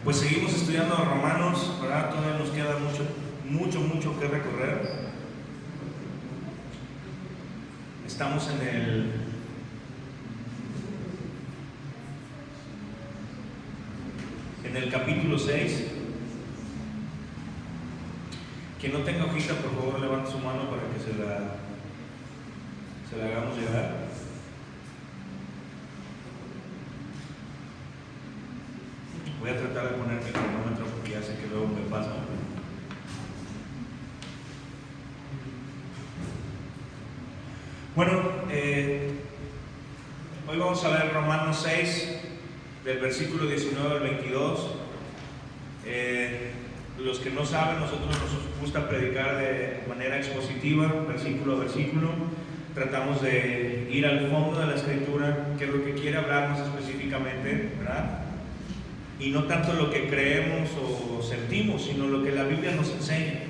Pues seguimos estudiando Romanos, ¿verdad? Todavía nos queda mucho que recorrer. Estamos en el capítulo 6. Quien no tenga hojita, por favor, levante su mano para que se la hagamos llegar. Voy a tratar de poner mi cronómetro porque ya sé que luego me pasa. Bueno, hoy vamos a ver Romanos 6, del versículo 19 al 22. Los que no saben, nosotros nos gusta predicar de manera expositiva, versículo a versículo. Tratamos de ir al fondo de la escritura, que es lo que quiere hablarnos específicamente, ¿verdad? Y no tanto lo que creemos o sentimos, sino lo que la Biblia nos enseña.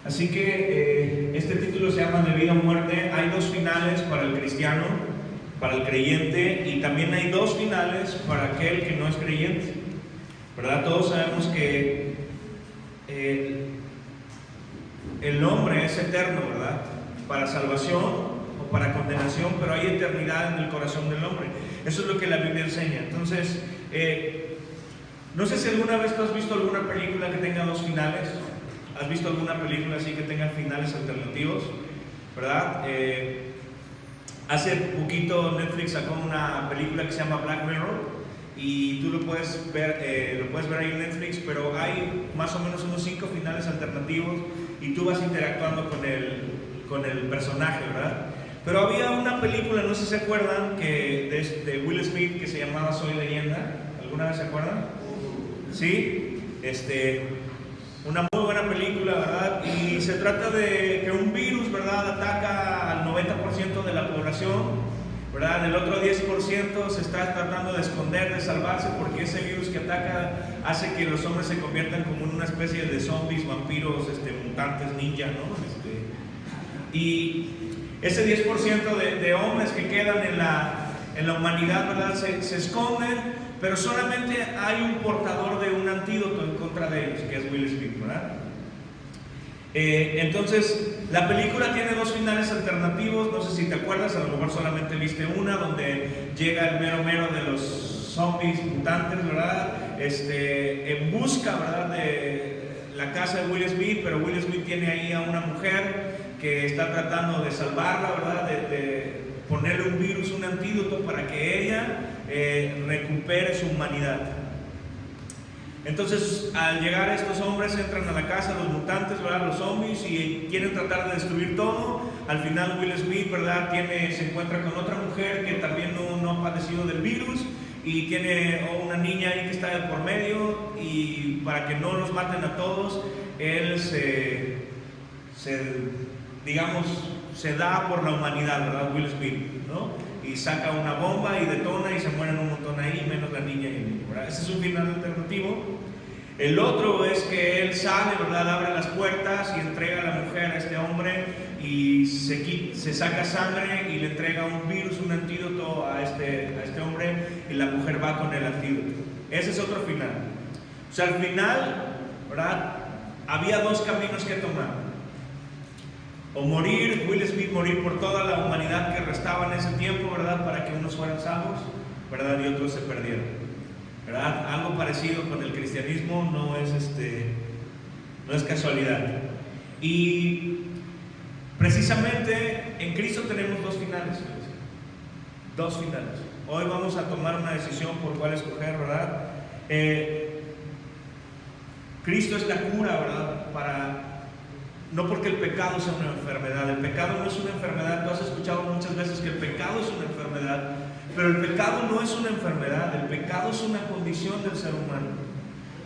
Así que este título se llama De vida o muerte. Hay dos finales para el cristiano, para el creyente, y también hay dos finales para aquel que no es creyente, ¿verdad? Todos sabemos que el hombre es eterno, ¿verdad? Para salvación o para condenación, pero hay eternidad en el corazón del hombre. Eso es lo que la Biblia enseña. Entonces, no sé si alguna vez tú has visto alguna película que tenga dos finales. ¿Has visto alguna película así que tenga finales alternativos? ¿Verdad? Hace poquito Netflix sacó una película que se llama Black Mirror y tú lo puedes ver ahí en Netflix, pero hay más o menos unos 5 finales alternativos y tú vas interactuando con el personaje, ¿verdad? Pero había una película, no sé si se acuerdan, de Will Smith, que se llamaba Soy Leyenda. ¿Alguna vez se acuerdan? ¿Sí? Una muy buena película, ¿verdad? Y se trata de que un virus, ¿verdad?, ataca al 90% de la población, ¿verdad? El otro 10% se está tratando de esconder, de salvarse, porque ese virus que ataca hace que los hombres se conviertan como en una especie de zombies, vampiros, mutantes, ninja, ¿no? Y ese 10% de hombres que quedan en la humanidad, ¿verdad?, se esconden, pero solamente hay un portador de un antídoto en contra de ellos, que es Will Smith, ¿verdad? Entonces, la película tiene dos finales alternativos. No sé si te acuerdas, a lo mejor solamente viste una, donde llega el mero de los zombies mutantes, ¿verdad? En busca, ¿verdad?, de la casa de Will Smith, pero Will Smith tiene ahí a una mujer que está tratando de salvarla, ¿verdad?, de ponerle un virus, un antídoto para que ella recupere su humanidad. Entonces, al llegar estos hombres, entran a la casa, los mutantes, ¿verdad?, los zombies, y quieren tratar de destruir todo. Al final Will Smith, ¿verdad?, se encuentra con otra mujer que también no ha padecido del virus, y tiene una niña ahí que está de por medio, y para que no los maten a todos, él se da por la humanidad, ¿verdad? Will Smith, ¿no? Y saca una bomba y detona y se mueren un montón ahí, menos la niña y el niño, ¿verdad? Ese es un final alternativo. El otro es que él sale, ¿verdad?, abre las puertas y entrega a la mujer a este hombre y se saca sangre y le entrega un virus, un antídoto a este hombre, y la mujer va con el antídoto. Ese es otro final. O sea, al final, ¿verdad?, había dos caminos que tomar. O morir, Will Smith morir por toda la humanidad que restaba en ese tiempo, ¿verdad?, para que unos fueran salvos, ¿verdad?, y otros se perdieran, ¿verdad? Algo parecido con el cristianismo, no es casualidad. Y precisamente en Cristo tenemos dos finales. Dos finales. Hoy vamos a tomar una decisión por cuál escoger, ¿verdad? Cristo es la cura, ¿verdad? No porque el pecado sea una enfermedad. El pecado no es una enfermedad. Tú has escuchado muchas veces que el pecado es una enfermedad, pero el pecado no es una enfermedad. El pecado es una condición del ser humano.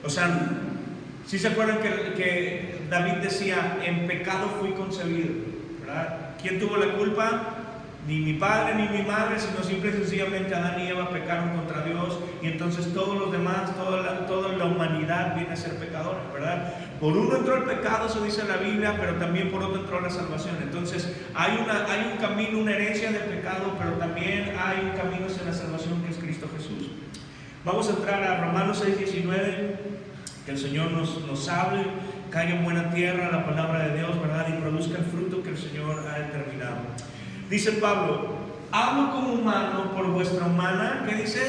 O sea, ¿sí se acuerdan que David decía, en pecado fui concebido, ¿verdad? ¿Quién tuvo la culpa? Ni mi padre ni mi madre, sino simple y sencillamente Adán y Eva pecaron contra Dios, y entonces todos los demás, toda la humanidad viene a ser pecadora, ¿verdad? Por uno entró el pecado, eso dice la Biblia, pero también por otro entró la salvación. Entonces hay un camino, una herencia del pecado, pero también hay un camino hacia la salvación, que es Cristo Jesús. Vamos a entrar a Romanos 6:19, que el Señor nos hable, caiga en buena tierra la palabra de Dios, ¿verdad? Y produzca el fruto que el Señor ha determinado. Dice Pablo: hablo como humano por vuestra humana, ¿qué dice?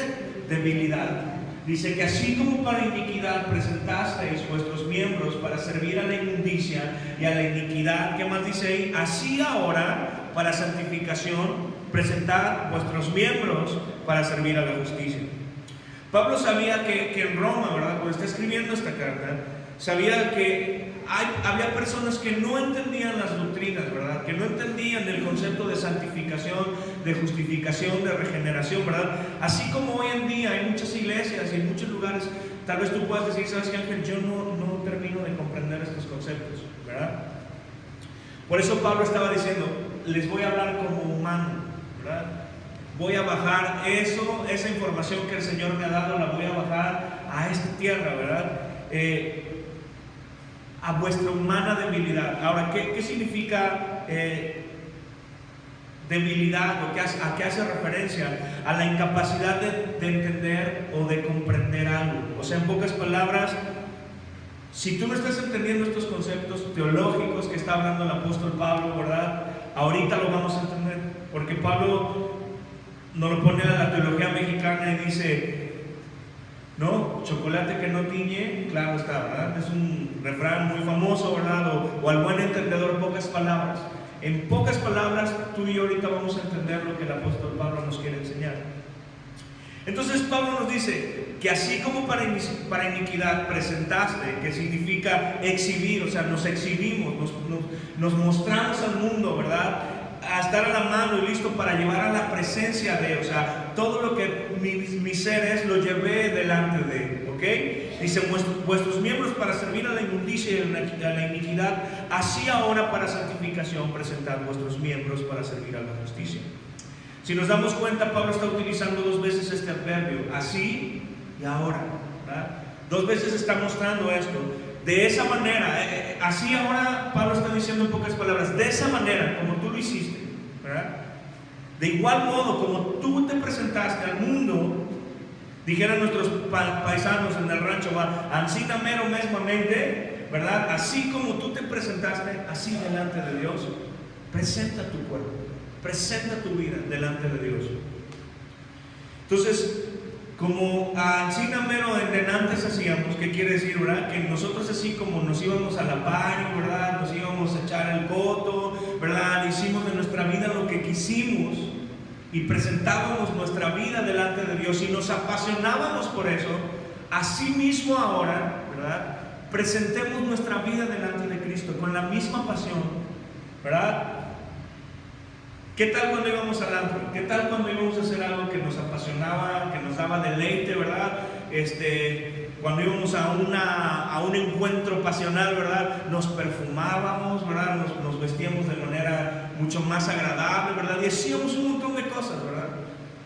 Debilidad. Dice que así como para iniquidad presentasteis vuestros miembros para servir a la inmundicia y a la iniquidad, ¿qué más dice ahí? Así ahora, para santificación, presentad vuestros miembros para servir a la justicia. Pablo sabía que en Roma, ¿verdad? Cuando está escribiendo esta carta, sabía que había personas que no entendían las doctrinas, ¿verdad? Que no entendían el concepto de santificación, de justificación, de regeneración, ¿verdad? Así como hoy en día hay muchas iglesias y en muchos lugares, tal vez tú puedas decir: ¿sabes qué, Ángel? Yo no termino de comprender estos conceptos, ¿verdad? Por eso Pablo estaba diciendo: les voy a hablar como humano, ¿verdad? Voy a bajar esa información que el Señor me ha dado, la voy a bajar a esta tierra, ¿verdad? A vuestra humana debilidad. Ahora, ¿qué significa debilidad? ¿A qué hace referencia? A la incapacidad de entender o de comprender algo. O sea, en pocas palabras, si tú no estás entendiendo estos conceptos teológicos que está hablando el apóstol Pablo, ¿verdad? Ahorita lo vamos a entender, porque Pablo nos lo pone a la teología mexicana y dice: no, chocolate que no tiñe, claro está, ¿verdad? Es un refrán muy famoso, ¿verdad? O al buen entendedor, pocas palabras. En pocas palabras, tú y yo ahorita vamos a entender lo que el apóstol Pablo nos quiere enseñar. Entonces Pablo nos dice que así como para iniquidad presentaste, que significa exhibir, o sea, nos exhibimos, nos mostramos al mundo, ¿verdad? A estar a la mano y listo para llevar a la presencia de, o sea, todo lo que mi ser es, lo llevé delante de, ¿ok? Dice: vuestros miembros para servir a la inmundicia y a la iniquidad, así ahora para santificación presentad vuestros miembros para servir a la justicia. Si nos damos cuenta, Pablo está utilizando 2 veces este adverbio: así y ahora, ¿verdad? 2 veces está mostrando esto. De esa manera, así ahora Pablo está diciendo en pocas palabras, de esa manera, como tú lo hiciste, ¿verdad? De igual modo, como tú te presentaste al mundo, dijeran nuestros paisanos en el rancho, ansina mero mesmamente, ¿verdad? Así como tú te presentaste, así delante de Dios, presenta tu cuerpo, presenta tu vida delante de Dios. Entonces, como ansina mero de antes hacíamos, ¿qué quiere decir, verdad? Que nosotros así como nos íbamos a la party, ¿verdad? Nos íbamos a echar el coto, ¿verdad? Hicimos de nuestra vida lo que quisimos y presentábamos nuestra vida delante de Dios y nos apasionábamos por eso. Así mismo ahora, ¿verdad? Presentemos nuestra vida delante de Cristo con la misma pasión, ¿verdad? ¿Qué tal cuando íbamos al antro? ¿Qué tal cuando íbamos a hacer algo que nos apasionaba, que nos daba deleite, ¿verdad? Cuando íbamos a un encuentro pasional, ¿verdad? Nos perfumábamos, ¿verdad? Nos vestíamos de manera mucho más agradable, ¿verdad? Y hacíamos un montón de cosas, ¿verdad?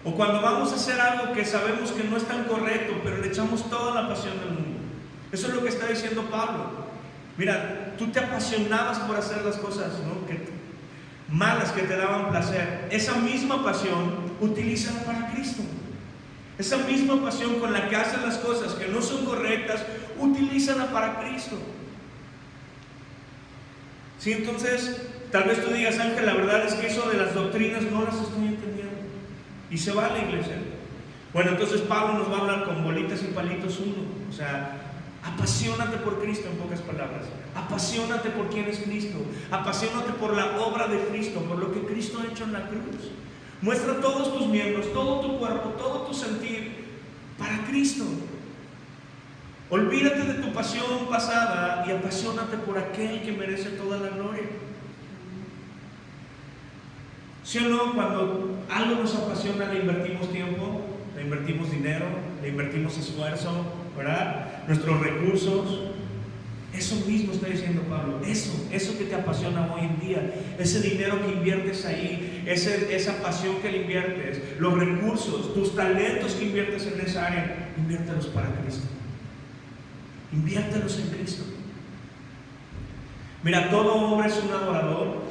O cuando vamos a hacer algo que sabemos que no es tan correcto, pero le echamos toda la pasión del mundo. Eso es lo que está diciendo Pablo. Mira, tú te apasionabas por hacer las cosas, ¿no? Malas que te daban placer. Esa misma pasión, utilízala para Cristo. Esa misma pasión con la que haces las cosas que no son correctas, utilízala para Cristo. Sí, entonces, tal vez tú digas: Ángel, la verdad es que eso de las doctrinas no las estoy entendiendo. Y se va a la iglesia. Bueno, entonces Pablo nos va a hablar con bolitas y palitos uno. O sea, apasionate por Cristo, en pocas palabras. Apasionate por quién es Cristo. Apasionate por la obra de Cristo, por lo que Cristo ha hecho en la cruz. Muestra todos tus miembros, todo tu cuerpo, todo tu sentir para Cristo. Olvídate de tu pasión pasada y apasionate por aquel que merece toda la gloria. ¿Sí o no? Cuando algo nos apasiona, le invertimos tiempo, le invertimos dinero, le invertimos esfuerzo, ¿verdad? Nuestros recursos. Eso mismo está diciendo Pablo. Eso que te apasiona hoy en día, ese dinero que inviertes ahí, esa pasión que le inviertes, los recursos, tus talentos que inviertes en esa área, inviértelos para Cristo. Inviértelos en Cristo. Mira, todo hombre es un adorador,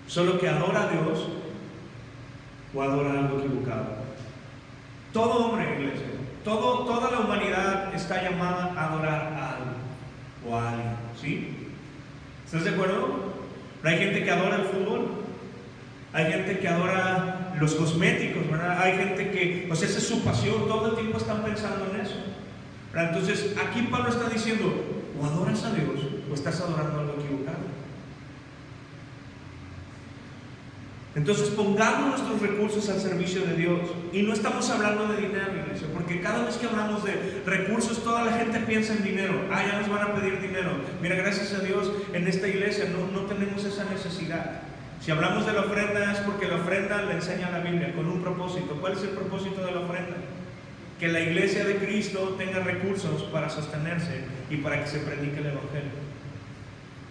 solo que adora a Dios o adora algo equivocado. Todo hombre, iglesia, toda la humanidad está llamada a adorar a algo o a alguien, ¿sí? ¿Estás de acuerdo? Hay gente que adora el fútbol, hay gente que adora los cosméticos, ¿verdad? Hay gente que, pues esa es su pasión, todo el tiempo están pensando en eso, ¿verdad? Entonces, aquí Pablo está diciendo, o adoras a Dios o estás adorando algo equivocado. Entonces pongamos nuestros recursos al servicio de Dios. Y no estamos hablando de dinero, iglesia, porque cada vez que hablamos de recursos, toda la gente piensa en dinero. Ya nos van a pedir dinero. Mira, gracias a Dios, en esta iglesia no tenemos esa necesidad. Si hablamos de la ofrenda es porque la ofrenda la enseña la Biblia con un propósito. ¿Cuál es el propósito de la ofrenda? Que la iglesia de Cristo tenga recursos para sostenerse y para que se predique el Evangelio,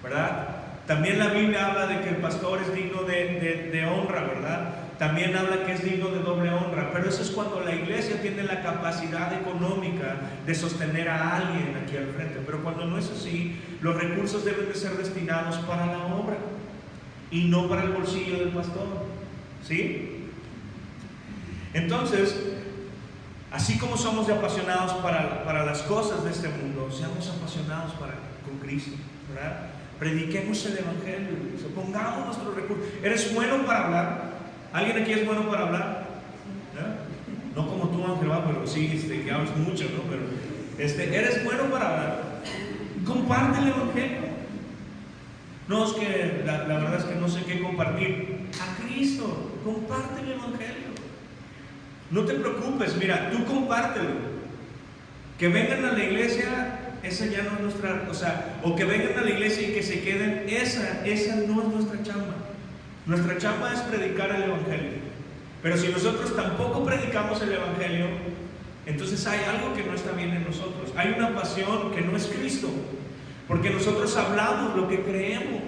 ¿verdad? También la Biblia habla de que el pastor es digno de honra, ¿verdad? También habla que es digno de doble honra, pero eso es cuando la iglesia tiene la capacidad económica de sostener a alguien aquí al frente. Pero cuando no es así, los recursos deben de ser destinados para la obra y no para el bolsillo del pastor, ¿sí? Entonces, así como somos de apasionados para las cosas de este mundo, seamos apasionados con Cristo, ¿verdad? Prediquemos el Evangelio, pongamos nuestros recursos. ¿Eres bueno para hablar? ¿Alguien aquí es bueno para hablar? No como tú, Ángel, pero sí, que hablas mucho, ¿no? Pero ¿eres bueno para hablar? Comparte el Evangelio. No, es que la verdad es que no sé qué compartir. A Cristo, comparte el Evangelio. No te preocupes, mira, tú compártelo. Que vengan a la iglesia, esa ya no es nuestra, o que vengan a la iglesia y que se queden, esa no es nuestra chamba. Nuestra chamba es predicar el Evangelio. Pero si nosotros tampoco predicamos el Evangelio, entonces hay algo que no está bien en nosotros. Hay una pasión que no es Cristo, porque nosotros hablamos lo que creemos.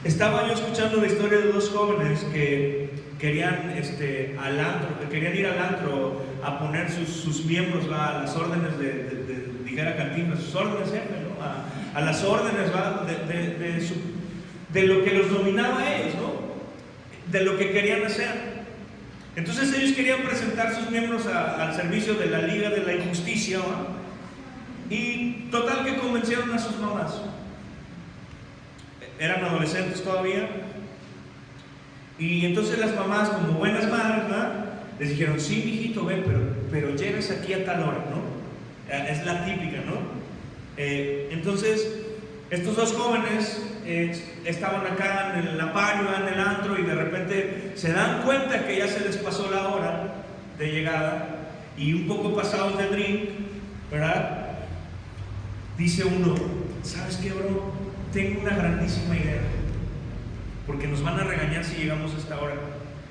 Estaba yo escuchando la historia de dos jóvenes que querían ir al antro a poner sus miembros a las órdenes dijera Cantinflas, sus órdenes, ¿no? a las órdenes de lo que los dominaba a ellos, ¿no? De lo que querían hacer. Entonces ellos querían presentar sus miembros al servicio de la Liga de la Injusticia, ¿no? Y total que convencieron a sus mamás. Eran adolescentes todavía. Y entonces las mamás, como buenas madres, ¿verdad?, les dijeron, sí, mijito, ven, pero llegas aquí a tal hora, ¿no? Es la típica, ¿no? Entonces, estos dos jóvenes estaban acá en la pario, en el antro, y de repente se dan cuenta que ya se les pasó la hora de llegada, y un poco pasados de drink, ¿verdad? Dice uno, ¿sabes qué, bro? Tengo una grandísima idea, porque nos van a regañar si llegamos a esta hora.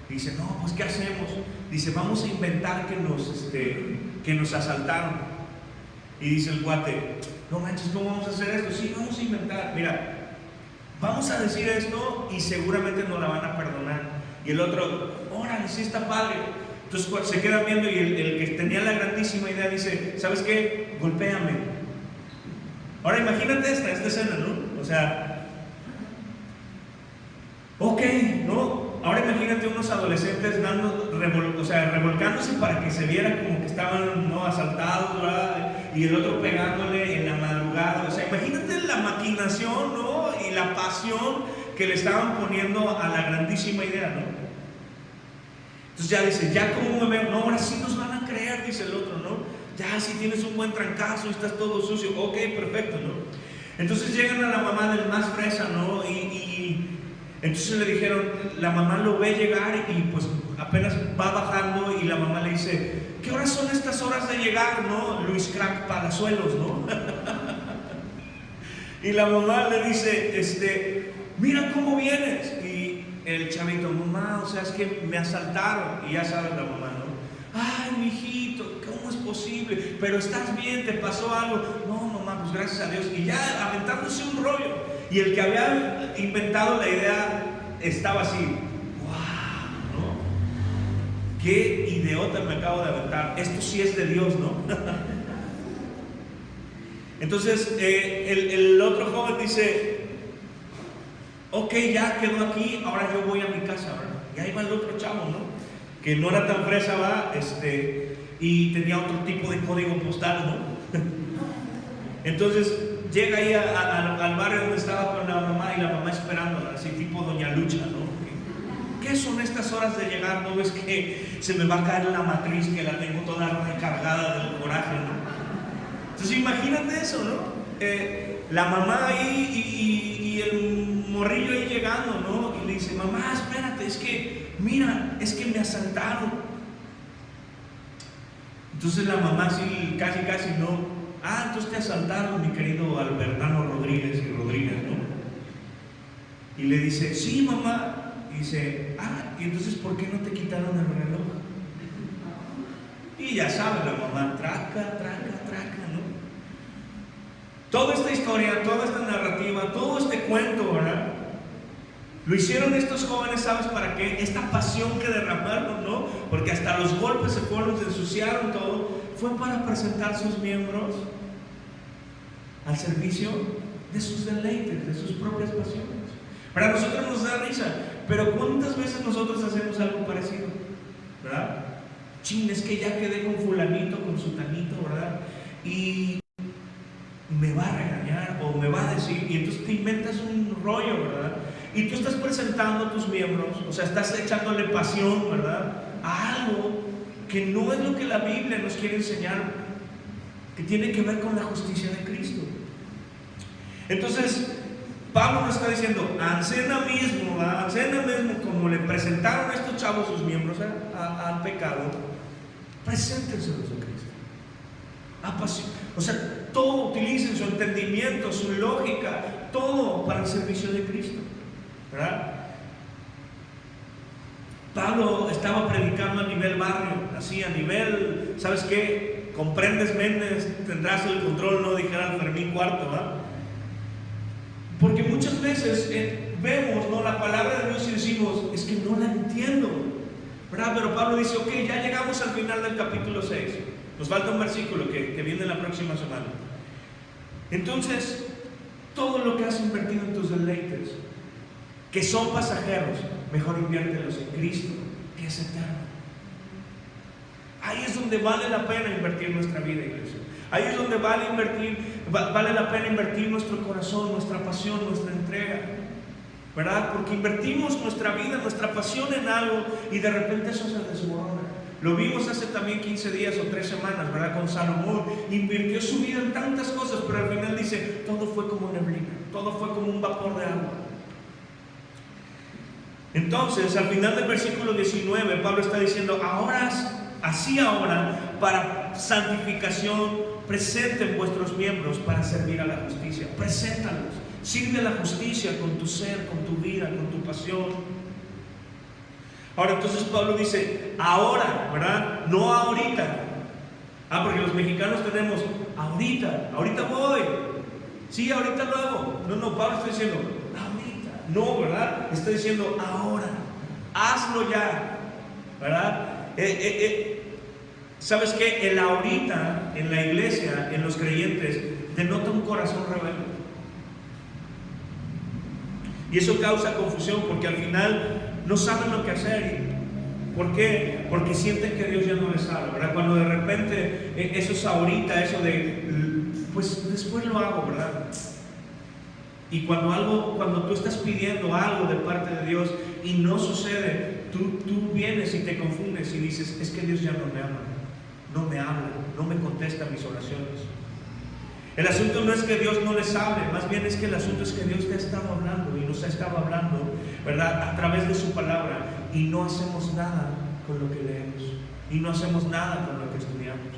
Dice, no, pues ¿qué hacemos? Dice, vamos a inventar que nos asaltaron. Y dice el cuate, no manches, ¿cómo vamos a hacer esto? Sí, vamos a inventar, mira, vamos a decir esto y seguramente nos la van a perdonar. Y el otro, órale, sí está padre. Entonces se quedan viendo, y el que tenía la grandísima idea dice, ¿sabes qué? Golpéame. Ahora imagínate esta escena, ¿no? O sea, ok, ¿no? Ahora imagínate unos adolescentes revolcándose para que se viera como que estaban, ¿no?, asaltados, ¿verdad? Y el otro pegándole en la madrugada. O sea, imagínate la maquinación, ¿no?, y la pasión que le estaban poniendo a la grandísima idea, ¿no? Entonces ya dice, ya como me veo, no, ahora sí nos van a creer, dice el otro, ¿no? Ya si tienes un buen trancazo y estás todo sucio, ok, perfecto, ¿no? Entonces llegan a la mamá del más fresa, ¿no? Y entonces le dijeron, la mamá lo ve llegar y pues apenas va bajando, y la mamá le dice, ¿qué horas son estas horas de llegar, no? Luis Crack Palazuelos, ¿no? Y la mamá le dice, mira cómo vienes. Y el chavito, mamá, o sea, es que me asaltaron. Y ya sabes la mamá, ¿no? Ay, mijito, ¿cómo es posible? Pero estás bien, ¿te pasó algo? No, mamá, pues gracias a Dios. Y ya aventándose un rollo. Y el que había inventado la idea estaba así, ¡wow! ¿No? ¡Qué idiota me acabo de aventar! Esto sí es de Dios, ¿no? Entonces el otro joven dice, ok, ya quedó aquí, ahora yo voy a mi casa, ¿verdad? Y ahí va el otro chavo, ¿no? que no era tan fresa, ¿va? Y tenía otro tipo de código postal, ¿no? Entonces llega ahí al barrio donde estaba con la mamá, y la mamá esperándola, así tipo Doña Lucha, ¿no? ¿Qué son estas horas de llegar? ¿No ves que se me va a caer la matriz, que la tengo toda recargada del coraje, ¿no? Entonces imagínate eso, ¿no? La mamá ahí y el morrillo ahí llegando, ¿no? Y le dice, mamá, espérate, es que, mira, es que me asaltaron. Entonces la mamá así, casi, no. Entonces te asaltaron, mi querido Albertano Rodríguez y Rodríguez, ¿no? Y le dice, sí, mamá. Y dice, y entonces, ¿por qué no te quitaron el reloj? Y ya sabe la mamá, traca, ¿no? Toda esta historia, toda esta narrativa, todo este cuento, ¿verdad? Lo hicieron estos jóvenes, ¿sabes para qué? Esta pasión que derramaron, ¿no? Porque hasta los golpes se fueron, se ensuciaron todo. Fue para presentar sus miembros al servicio de sus deleites, de sus propias pasiones. Para nosotros nos da risa, pero ¿cuántas veces nosotros hacemos algo parecido? ¿Verdad? Chin, es que ya quedé con fulanito, con sutanito, ¿verdad? Y me va a regañar o me va a decir, y entonces te inventas un rollo, ¿verdad? Y tú estás presentando a tus miembros, o sea, estás echándole pasión, ¿verdad? A algo que no es lo que la Biblia nos quiere enseñar, que tiene que ver con la justicia de Cristo. Entonces, Pablo nos está diciendo, ancena mismo, como le presentaron a estos chavos sus miembros al pecado, preséntenselos a Cristo. O sea, todo utilicen su entendimiento, su lógica, todo para el servicio de Cristo, ¿verdad? Pablo estaba predicando a nivel barrio, así a nivel, ¿sabes qué? Comprendes, Méndez, tendrás el control, no dijera el Fermín Cuarto, ¿verdad? Porque muchas veces vemos, ¿no?, la palabra de Dios y decimos, es que no la entiendo, ¿verdad? Pero Pablo dice, ok, ya llegamos al final del capítulo 6. Nos falta un versículo que viene la próxima semana. Entonces, todo lo que has invertido en tus deleites, que son pasajeros, mejor inviértelos en Cristo, que es eterno. Ahí es donde vale la pena invertir nuestra vida, iglesia. Ahí es donde vale la pena invertir nuestro corazón, nuestra pasión, nuestra entrega, ¿verdad? Porque invertimos nuestra vida, nuestra pasión en algo y de repente eso se desmorona. Lo vimos hace también 15 días o 3 semanas, ¿verdad? Con Salomón, invirtió su vida en tantas cosas, pero al final dice, todo fue como neblina, todo fue como un vapor de agua. Entonces, al final del versículo 19, Pablo está diciendo, ahora, para santificación, presenten vuestros miembros para servir a la justicia. Preséntalos, sirve a la justicia con tu ser, con tu vida, con tu pasión. Ahora, entonces Pablo dice, ahora, ¿verdad? No ahorita. Porque los mexicanos tenemos, ahorita voy. Sí, ahorita lo hago. No, Pablo está diciendo, ahorita. No, ¿verdad? Está diciendo, ahora. Hazlo ya, ¿verdad? ¿Sabes qué? El ahorita en la iglesia, en los creyentes, denota un corazón rebelde. Y eso causa confusión porque al final no saben lo que hacer. ¿Por qué? Porque sienten que Dios ya no les habla, ¿verdad? Cuando de repente eso es ahorita, eso de, pues después lo hago, ¿verdad? Y cuando tú estás pidiendo algo de parte de Dios y no sucede, tú vienes y te confundes y dices, es que Dios ya no me ama, no me contesta mis oraciones. El asunto no es que Dios no les hable, más bien es que el asunto es que Dios te ha estado hablando y nos ha estado hablando, ¿verdad?, a través de su palabra, y no hacemos nada con lo que leemos y no hacemos nada con lo que estudiamos.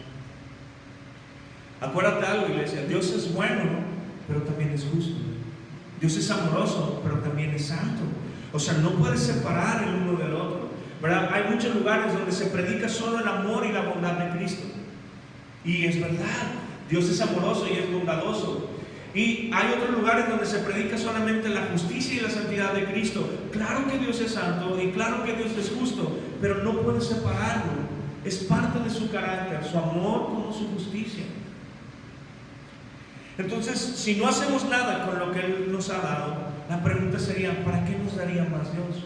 Acuérdate algo, iglesia, Dios es bueno, pero también es justo. Dios es amoroso, pero también es santo. O sea, no puedes separar el uno del otro, ¿verdad? Hay muchos lugares donde se predica solo el amor y la bondad de Cristo. Y es verdad, Dios es amoroso y es bondadoso. Y hay otros lugares donde se predica solamente la justicia y la santidad de Cristo. Claro que Dios es santo y claro que Dios es justo, pero no puedes separarlo. Es parte de su carácter, su amor como su justicia. Entonces, si no hacemos nada con lo que Él nos ha dado, la pregunta sería, ¿para qué nos daría más Dios?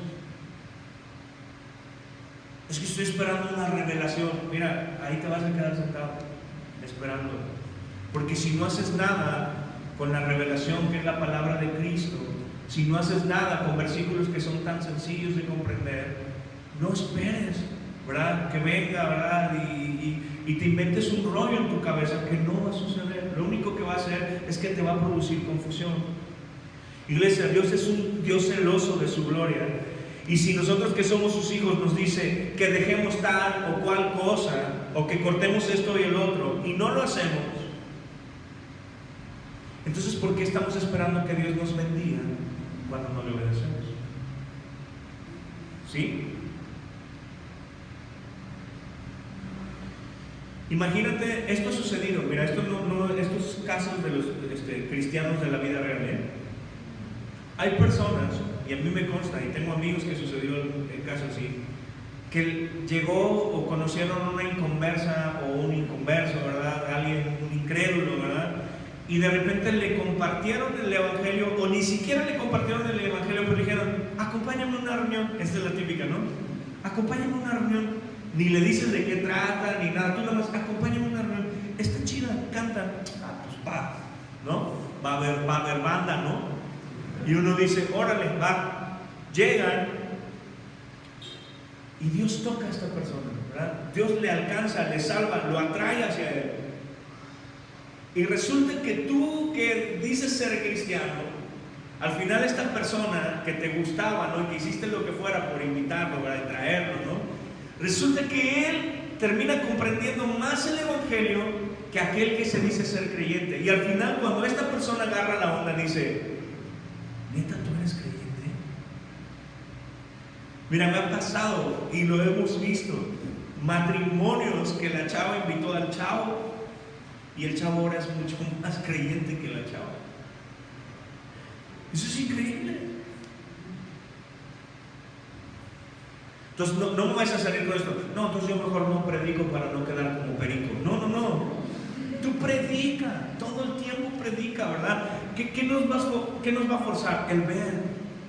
Es que estoy esperando una revelación. Mira, ahí te vas a quedar sentado, esperando. Porque si no haces nada con la revelación que es la palabra de Cristo, si no haces nada con versículos que son tan sencillos de comprender, no esperes, ¿verdad? Que venga, ¿verdad? Y te inventes un rollo en tu cabeza que no va a suceder. Lo único que va a hacer es que te va a producir confusión. Iglesia, Dios es un Dios celoso de su gloria. Y si nosotros que somos sus hijos nos dice que dejemos tal o cual cosa, o que cortemos esto y el otro, y no lo hacemos, entonces ¿por qué estamos esperando que Dios nos bendiga cuando no le obedecemos? ¿Sí? Imagínate, esto ha sucedido. Mira, estos casos de los cristianos de la vida real, hay personas, y a mí me consta, y tengo amigos que sucedió el caso así, que llegó o conocieron una inconversa o un inconverso, ¿verdad? Alguien, un incrédulo, ¿verdad? Y de repente le compartieron el evangelio, o ni siquiera le compartieron el evangelio, pero le dijeron, acompáñame a una reunión. Esta es la típica, ¿no? Acompáñame a una reunión. Ni le dices de qué trata, ni nada, tú nada más, acompáñame a una reunión. Está chida, canta. Pues va, ¿no? Va a haber banda, ¿no? Y uno dice, órale, va. Llegan y Dios toca a esta persona, ¿verdad? Dios le alcanza, le salva, lo atrae hacia Él. Y resulta que tú que dices ser cristiano, al final esta persona que te gustaba, ¿no? Y que hiciste lo que fuera por invitarlo, para traerlo, ¿no? Resulta que él termina comprendiendo más el evangelio que aquel que se dice ser creyente. Y al final, cuando esta persona agarra la onda, dice, ¿neta tú eres creyente? Mira, me ha pasado y lo hemos visto, matrimonios que la chava invitó al chavo y el chavo ahora es mucho más creyente que la chava. Eso es increíble. Entonces no me vas a salir con esto. No, entonces yo mejor no predico para no quedar como perico. No. Tú predica, todo el tiempo predica, ¿verdad? ¿Qué nos va a forzar? El ver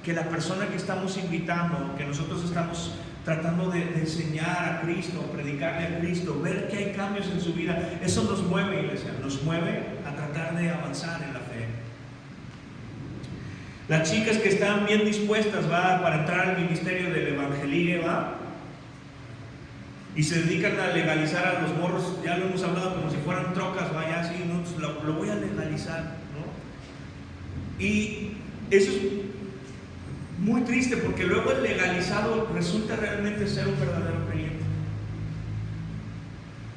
que la persona que estamos invitando, que nosotros estamos tratando de enseñar a Cristo, predicarle a Cristo, ver que hay cambios en su vida. Eso nos mueve, iglesia, nos mueve a tratar de avanzar en la fe. Las chicas que están bien dispuestas, ¿va? Para entrar al ministerio del evangelio, ¿va? Y se dedican a legalizar a los morros, ya lo hemos hablado, como si fueran trocas, ¿va? Ya así, ¿no? Lo voy a legalizar, ¿no? Y eso es muy triste, porque luego el legalizado resulta realmente ser un verdadero creyente.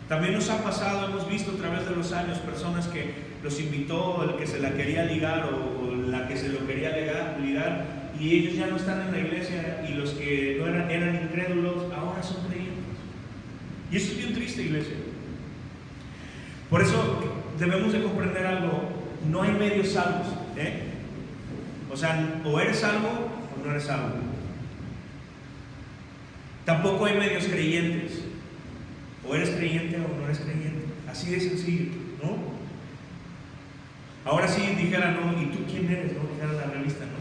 También nos ha pasado, hemos visto a través de los años personas que los invitó el que se la quería ligar o la que se lo quería ligar, y ellos ya no están en la iglesia, y los que no eran incrédulos ahora son creyentes. Y eso es bien triste, iglesia. Por eso debemos de comprender algo: no hay medios salvos, O sea, o eres salvo o no eres salvo. Tampoco hay medios creyentes. O eres creyente o no eres creyente. Así de sencillo, ¿no? Ahora sí dijera, ¿no? ¿Y tú quién eres? ¿No? Dijera la revista, ¿no?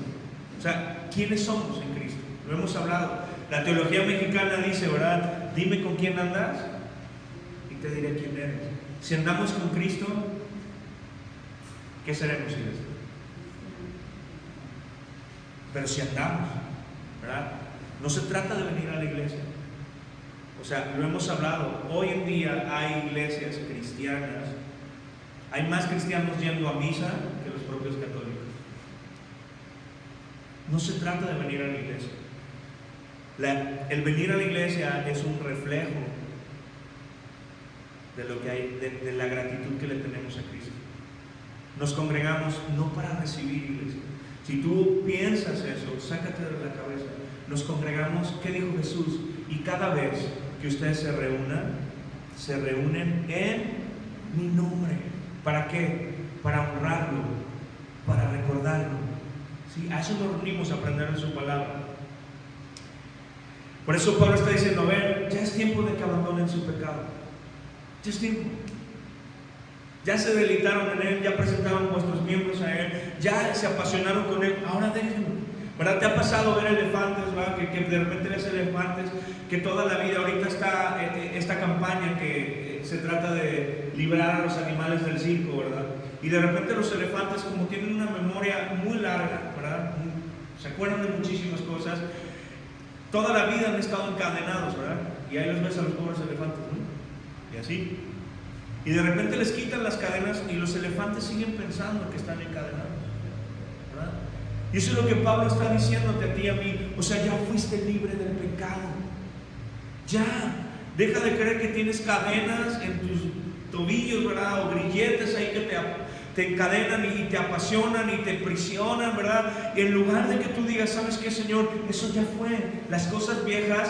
O sea, ¿quiénes somos en Cristo? Lo hemos hablado. La teología mexicana dice, ¿verdad? Dime con quién andas y te diré quién eres. Si andamos con Cristo, ¿qué seremos, iglesia? Pero si andamos, ¿verdad? No se trata de venir a la iglesia. O sea, lo hemos hablado. Hoy en día hay iglesias cristianas. Hay más cristianos yendo a misa que los propios católicos. No se trata de venir a la iglesia. El venir a la iglesia es un reflejo de lo que hay, de la gratitud que le tenemos a Cristo. Nos congregamos no para recibir, iglesia. Si tú piensas eso, sácate de la cabeza. Nos congregamos, ¿qué dijo Jesús? Y cada vez que ustedes se reúnen en mi nombre. ¿Para qué? Para honrarlo, para recordarlo. ¿Sí? A eso nos reunimos, a aprender de su palabra. Por eso Pablo está diciendo, a ver, ya es tiempo de que abandonen su pecado. Ya es tiempo. Ya se deleitaron en Él, ya presentaron vuestros miembros a Él, ya se apasionaron con Él, ahora déjenlo. ¿Verdad? ¿Te ha pasado ver elefantes, ¿verdad? Que de repente ves elefantes, que toda la vida ahorita está esta campaña que se trata de liberar a los animales del circo, ¿verdad? Y de repente los elefantes, como tienen una memoria muy larga, ¿verdad? Se acuerdan de muchísimas cosas, toda la vida han estado encadenados, ¿verdad? Y ahí los ves a los pobres elefantes, ¿no? Y así. Y de repente les quitan las cadenas y los elefantes siguen pensando que están encadenados, ¿verdad? Y eso es lo que Pablo está diciéndote a ti y a mí. O sea, ya fuiste libre del pecado. Ya. Deja de creer que tienes cadenas en tus tobillos, ¿verdad? O grilletes ahí que te encadenan y te apasionan y te prisionan, ¿verdad? Y en lugar de que tú digas, ¿sabes qué, Señor? Eso ya fue. Las cosas viejas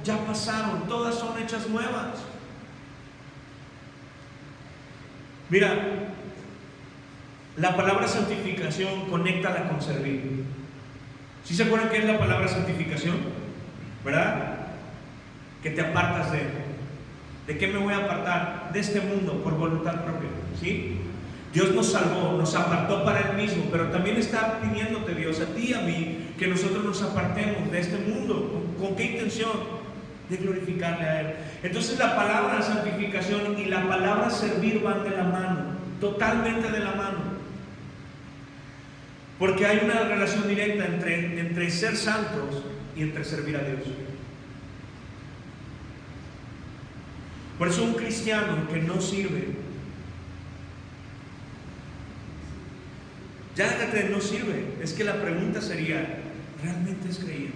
ya pasaron. Todas son hechas nuevas. Mira, la palabra santificación, conéctala con servir. ¿Sí se acuerdan qué es la palabra santificación? ¿Verdad? Que te apartas de él. ¿De qué me voy a apartar? De este mundo por voluntad propia. ¿Sí? Dios nos salvó, nos apartó para Él mismo, pero también está pidiéndote Dios a ti y a mí que nosotros nos apartemos de este mundo. ¿Con qué intención? De glorificarle a Él. Entonces la palabra santificación y la palabra servir van de la mano, totalmente de la mano. Porque hay una relación directa entre ser santos y entre servir a Dios. Por eso un cristiano que no sirve, ya déjate de no sirve, es que la pregunta sería, ¿realmente es creyente?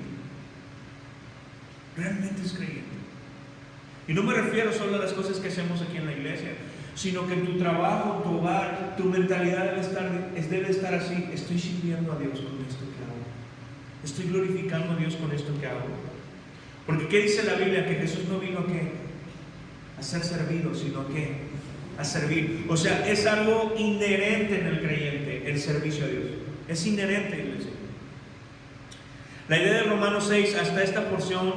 ¿Realmente es creyente? Y no me refiero solo a las cosas que hacemos aquí en la iglesia, sino que en tu trabajo, en tu hogar, tu mentalidad debe estar así. Estoy sirviendo a Dios con esto que hago. Estoy glorificando a Dios con esto que hago. Porque ¿qué dice la Biblia? Que Jesús no vino a ¿qué? A ser servido, sino a ¿qué? A servir. O sea, es algo inherente en el creyente, el servicio a Dios. Es inherente, iglesia. La idea de Romanos 6, hasta esta porción,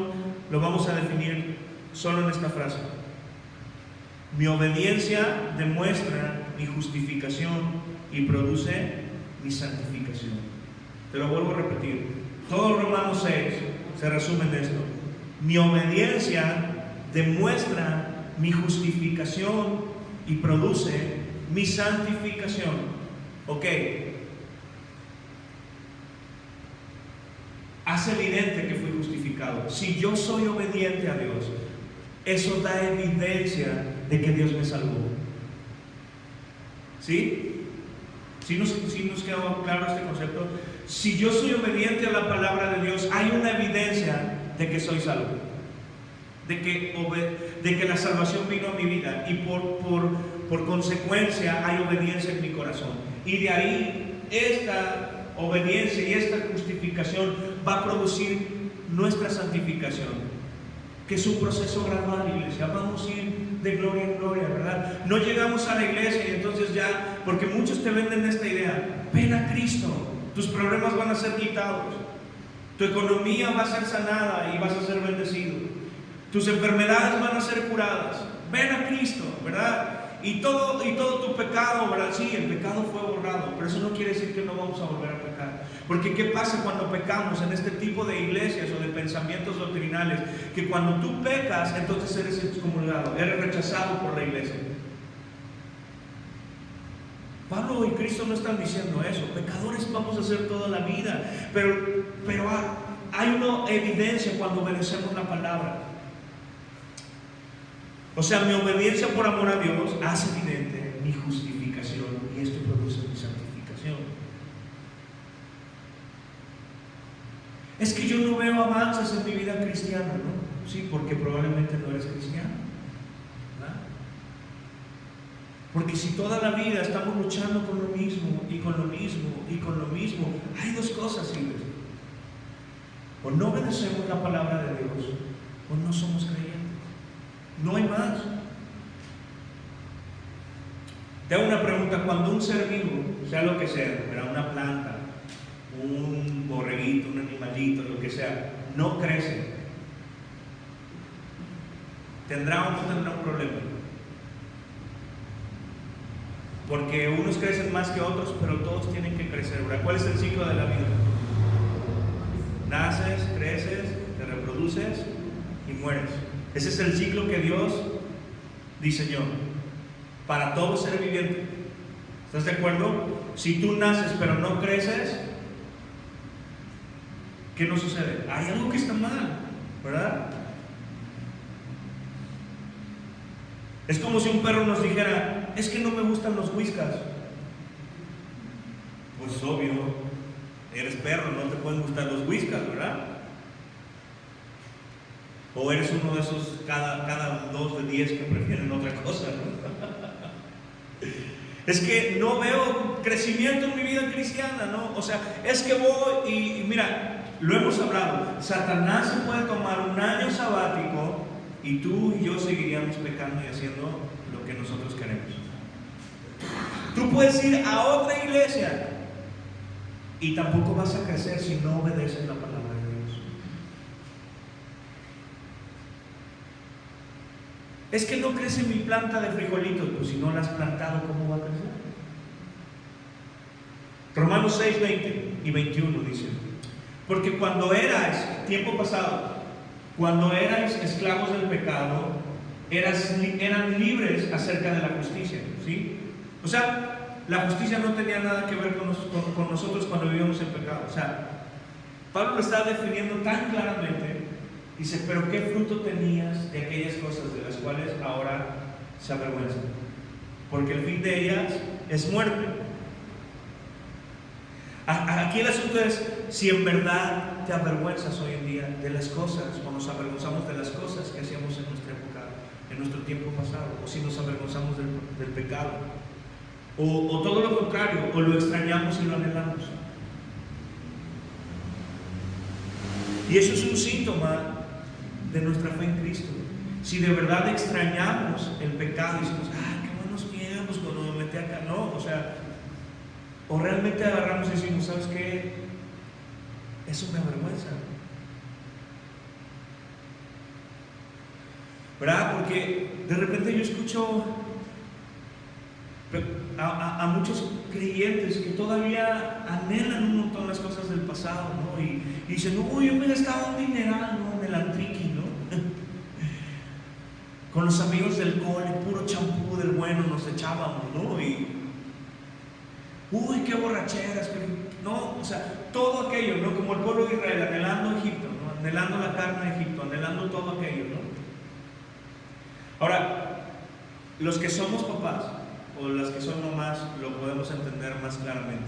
lo vamos a definir solo en esta frase. Mi obediencia demuestra mi justificación y produce mi santificación. Te lo vuelvo a repetir. Todo Romanos 6 se resume en esto. Mi obediencia demuestra mi justificación y produce mi santificación. Ok. Hace evidente que fui justificado. Si yo soy obediente a Dios, eso da evidencia de que Dios me salvó. ¿Sí? ¿Sí nos quedó claro este concepto? Si yo soy obediente a la palabra de Dios, hay una evidencia de que soy salvo. De que la salvación vino a mi vida. Y por consecuencia hay obediencia en mi corazón. Y de ahí esta obediencia y esta justificación va a producir nuestra santificación, que es un proceso gradual, iglesia. Vamos a ir de gloria en gloria, ¿verdad? No llegamos a la iglesia y entonces ya, porque muchos te venden esta idea, ven a Cristo, tus problemas van a ser quitados, tu economía va a ser sanada y vas a ser bendecido, tus enfermedades van a ser curadas, ven a Cristo, ¿verdad? Y todo tu pecado, ¿verdad? Sí, el pecado fue borrado, pero eso no quiere decir que no vamos a volver a pecar. Porque ¿qué pasa cuando pecamos en este tipo de iglesias o de pensamientos doctrinales? Que cuando tú pecas, entonces eres excomulgado, eres rechazado por la iglesia. Pablo y Cristo no están diciendo eso. Pecadores vamos a ser toda la vida, pero hay una evidencia cuando obedecemos la palabra. O sea, mi obediencia por amor a Dios hace evidente mi justificación y esto produce mi santificación. Es que yo no veo avances en mi vida cristiana, ¿no? Sí, porque probablemente no eres cristiano, ¿verdad? Porque si toda la vida estamos luchando con lo mismo y con lo mismo y con lo mismo, hay dos cosas, ¿sí? O no obedecemos la palabra de Dios o no somos creyentes. No hay más. Te hago una pregunta. Cuando un ser vivo, sea lo que sea, una planta, un borreguito, un animalito, lo que sea, no crece, ¿tendrá o no tendrá un problema? Porque unos crecen más que otros, pero todos tienen que crecer, ¿verdad? ¿Cuál es el ciclo de la vida? Naces, creces, te reproduces y mueres. Ese es el ciclo que Dios diseñó para todo ser viviente. ¿Estás de acuerdo? Si tú naces pero no creces, ¿qué no sucede? Hay algo que está mal, ¿verdad? Es como si un perro nos dijera: es que no me gustan los whiskas. Pues obvio, eres perro, no te pueden gustar los whiskas, ¿verdad? O eres uno de esos cada 2 de 10 que prefieren otra cosa, ¿no? Es que no veo crecimiento en mi vida cristiana, ¿no? O sea, es que voy y mira, lo hemos hablado, Satanás se puede tomar un año sabático y tú y yo seguiríamos pecando y haciendo lo que nosotros queremos. Tú puedes ir a otra iglesia y tampoco vas a crecer si no obedeces la palabra de Dios. Es que no crece mi planta de frijolitos. Pues si no la has plantado, ¿cómo va a crecer? Romanos 6, 20 y 21 dice: porque cuando erais, tiempo pasado, cuando erais esclavos del pecado, eran libres acerca de la justicia, ¿sí? O sea, la justicia no tenía nada que ver con nosotros cuando vivíamos en pecado. O sea, Pablo lo está definiendo tan claramente. Dice: pero qué fruto tenías de aquellas cosas de las cuales ahora se avergüenzan, porque el fin de ellas es muerte. Aquí el asunto es si en verdad te avergüenzas hoy en día de las cosas, o nos avergonzamos de las cosas que hacíamos en nuestra época, en nuestro tiempo pasado, o si nos avergonzamos del pecado, o todo lo contrario, o lo extrañamos y lo anhelamos. Y eso es un síntoma de nuestra fe en Cristo. Si de verdad extrañamos el pecado y decimos: qué buenos tiempos cuando me metí acá, no, o sea, o realmente agarramos y decimos: ¿sabes qué? Eso me avergüenza, ¿verdad? Porque de repente yo escucho a muchos creyentes que todavía anhelan un montón las cosas del pasado, ¿no? Y dicen: no, yo me gastaba un dineral, ¿no? En el antriqui, ¿no? Con los amigos del cole, puro champú del bueno nos echábamos, ¿no? Y uy, qué borracheras, no, o sea, todo aquello, ¿no? Como el pueblo de Israel, anhelando Egipto, ¿no? Anhelando la carne de Egipto, anhelando todo aquello, ¿no? Ahora, los que somos papás o las que son mamás lo podemos entender más claramente.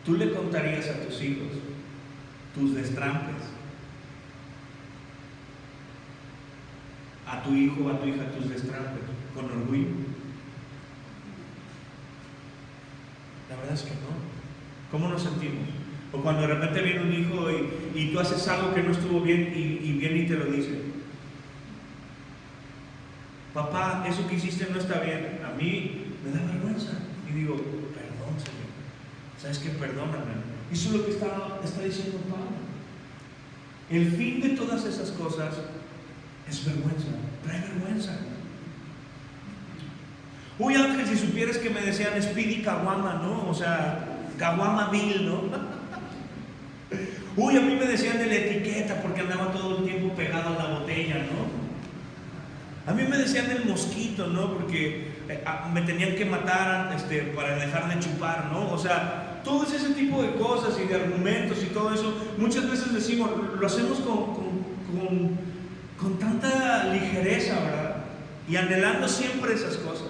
Tú le contarías a tus hijos tus destrampes, a tu hijo o a tu hija tus destrampes, con orgullo. La verdad es que no. ¿Cómo nos sentimos? O cuando de repente viene un hijo y tú haces algo que no estuvo bien y viene y te lo dice: papá, eso que hiciste no está bien. A mí me da vergüenza. Y digo: perdón, Señor. ¿Sabes qué? Perdóname. Eso es lo que está diciendo Pablo. El fin de todas esas cosas es vergüenza. Trae vergüenza. Uy, Ángel, si supieras que me decían Speedy Caguama, ¿no? O sea, Caguama Bill, ¿no? Uy, a mí me decían de la etiqueta porque andaba todo el tiempo pegado a la botella, ¿no? A mí me decían del mosquito, ¿no? Porque me tenían que matar para dejar de chupar, ¿no? O sea, todo ese tipo de cosas y de argumentos y todo eso, muchas veces decimos, lo hacemos con tanta ligereza, ¿verdad? Y anhelando siempre esas cosas,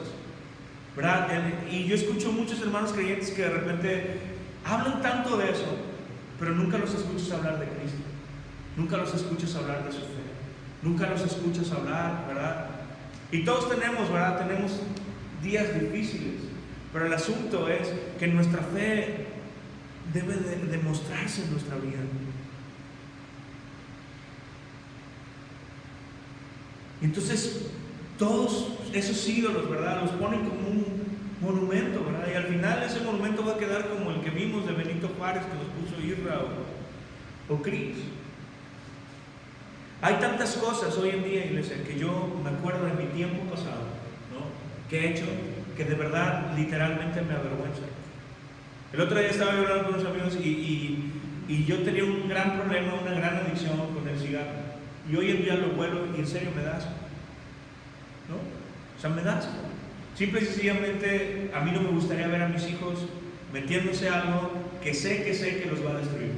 ¿verdad? Y yo escucho muchos hermanos creyentes que de repente hablan tanto de eso, pero nunca los escuchas hablar de Cristo, nunca los escuchas hablar de su fe, nunca los escuchas hablar, ¿verdad? Y todos tenemos, ¿verdad? Tenemos días difíciles, pero el asunto es que nuestra fe debe de demostrarse en nuestra vida. Y entonces todos esos ídolos, ¿verdad? Los ponen como un monumento, ¿verdad? Y al final ese monumento va a quedar como el que vimos de Benito Juárez, que los puso Irra o Cris. Hay tantas cosas hoy en día, iglesia, que yo me acuerdo de mi tiempo pasado, ¿no? Que he hecho, que de verdad, literalmente me avergüenza. El otro día estaba hablando con unos amigos y Y yo tenía un gran problema, una gran adicción con el cigarro. Y hoy en día lo vuelo y en serio me da asco, ¿no? O sea, me da asco. Simple y sencillamente, a mí no me gustaría ver a mis hijos metiéndose algo que sé que los va a destruir.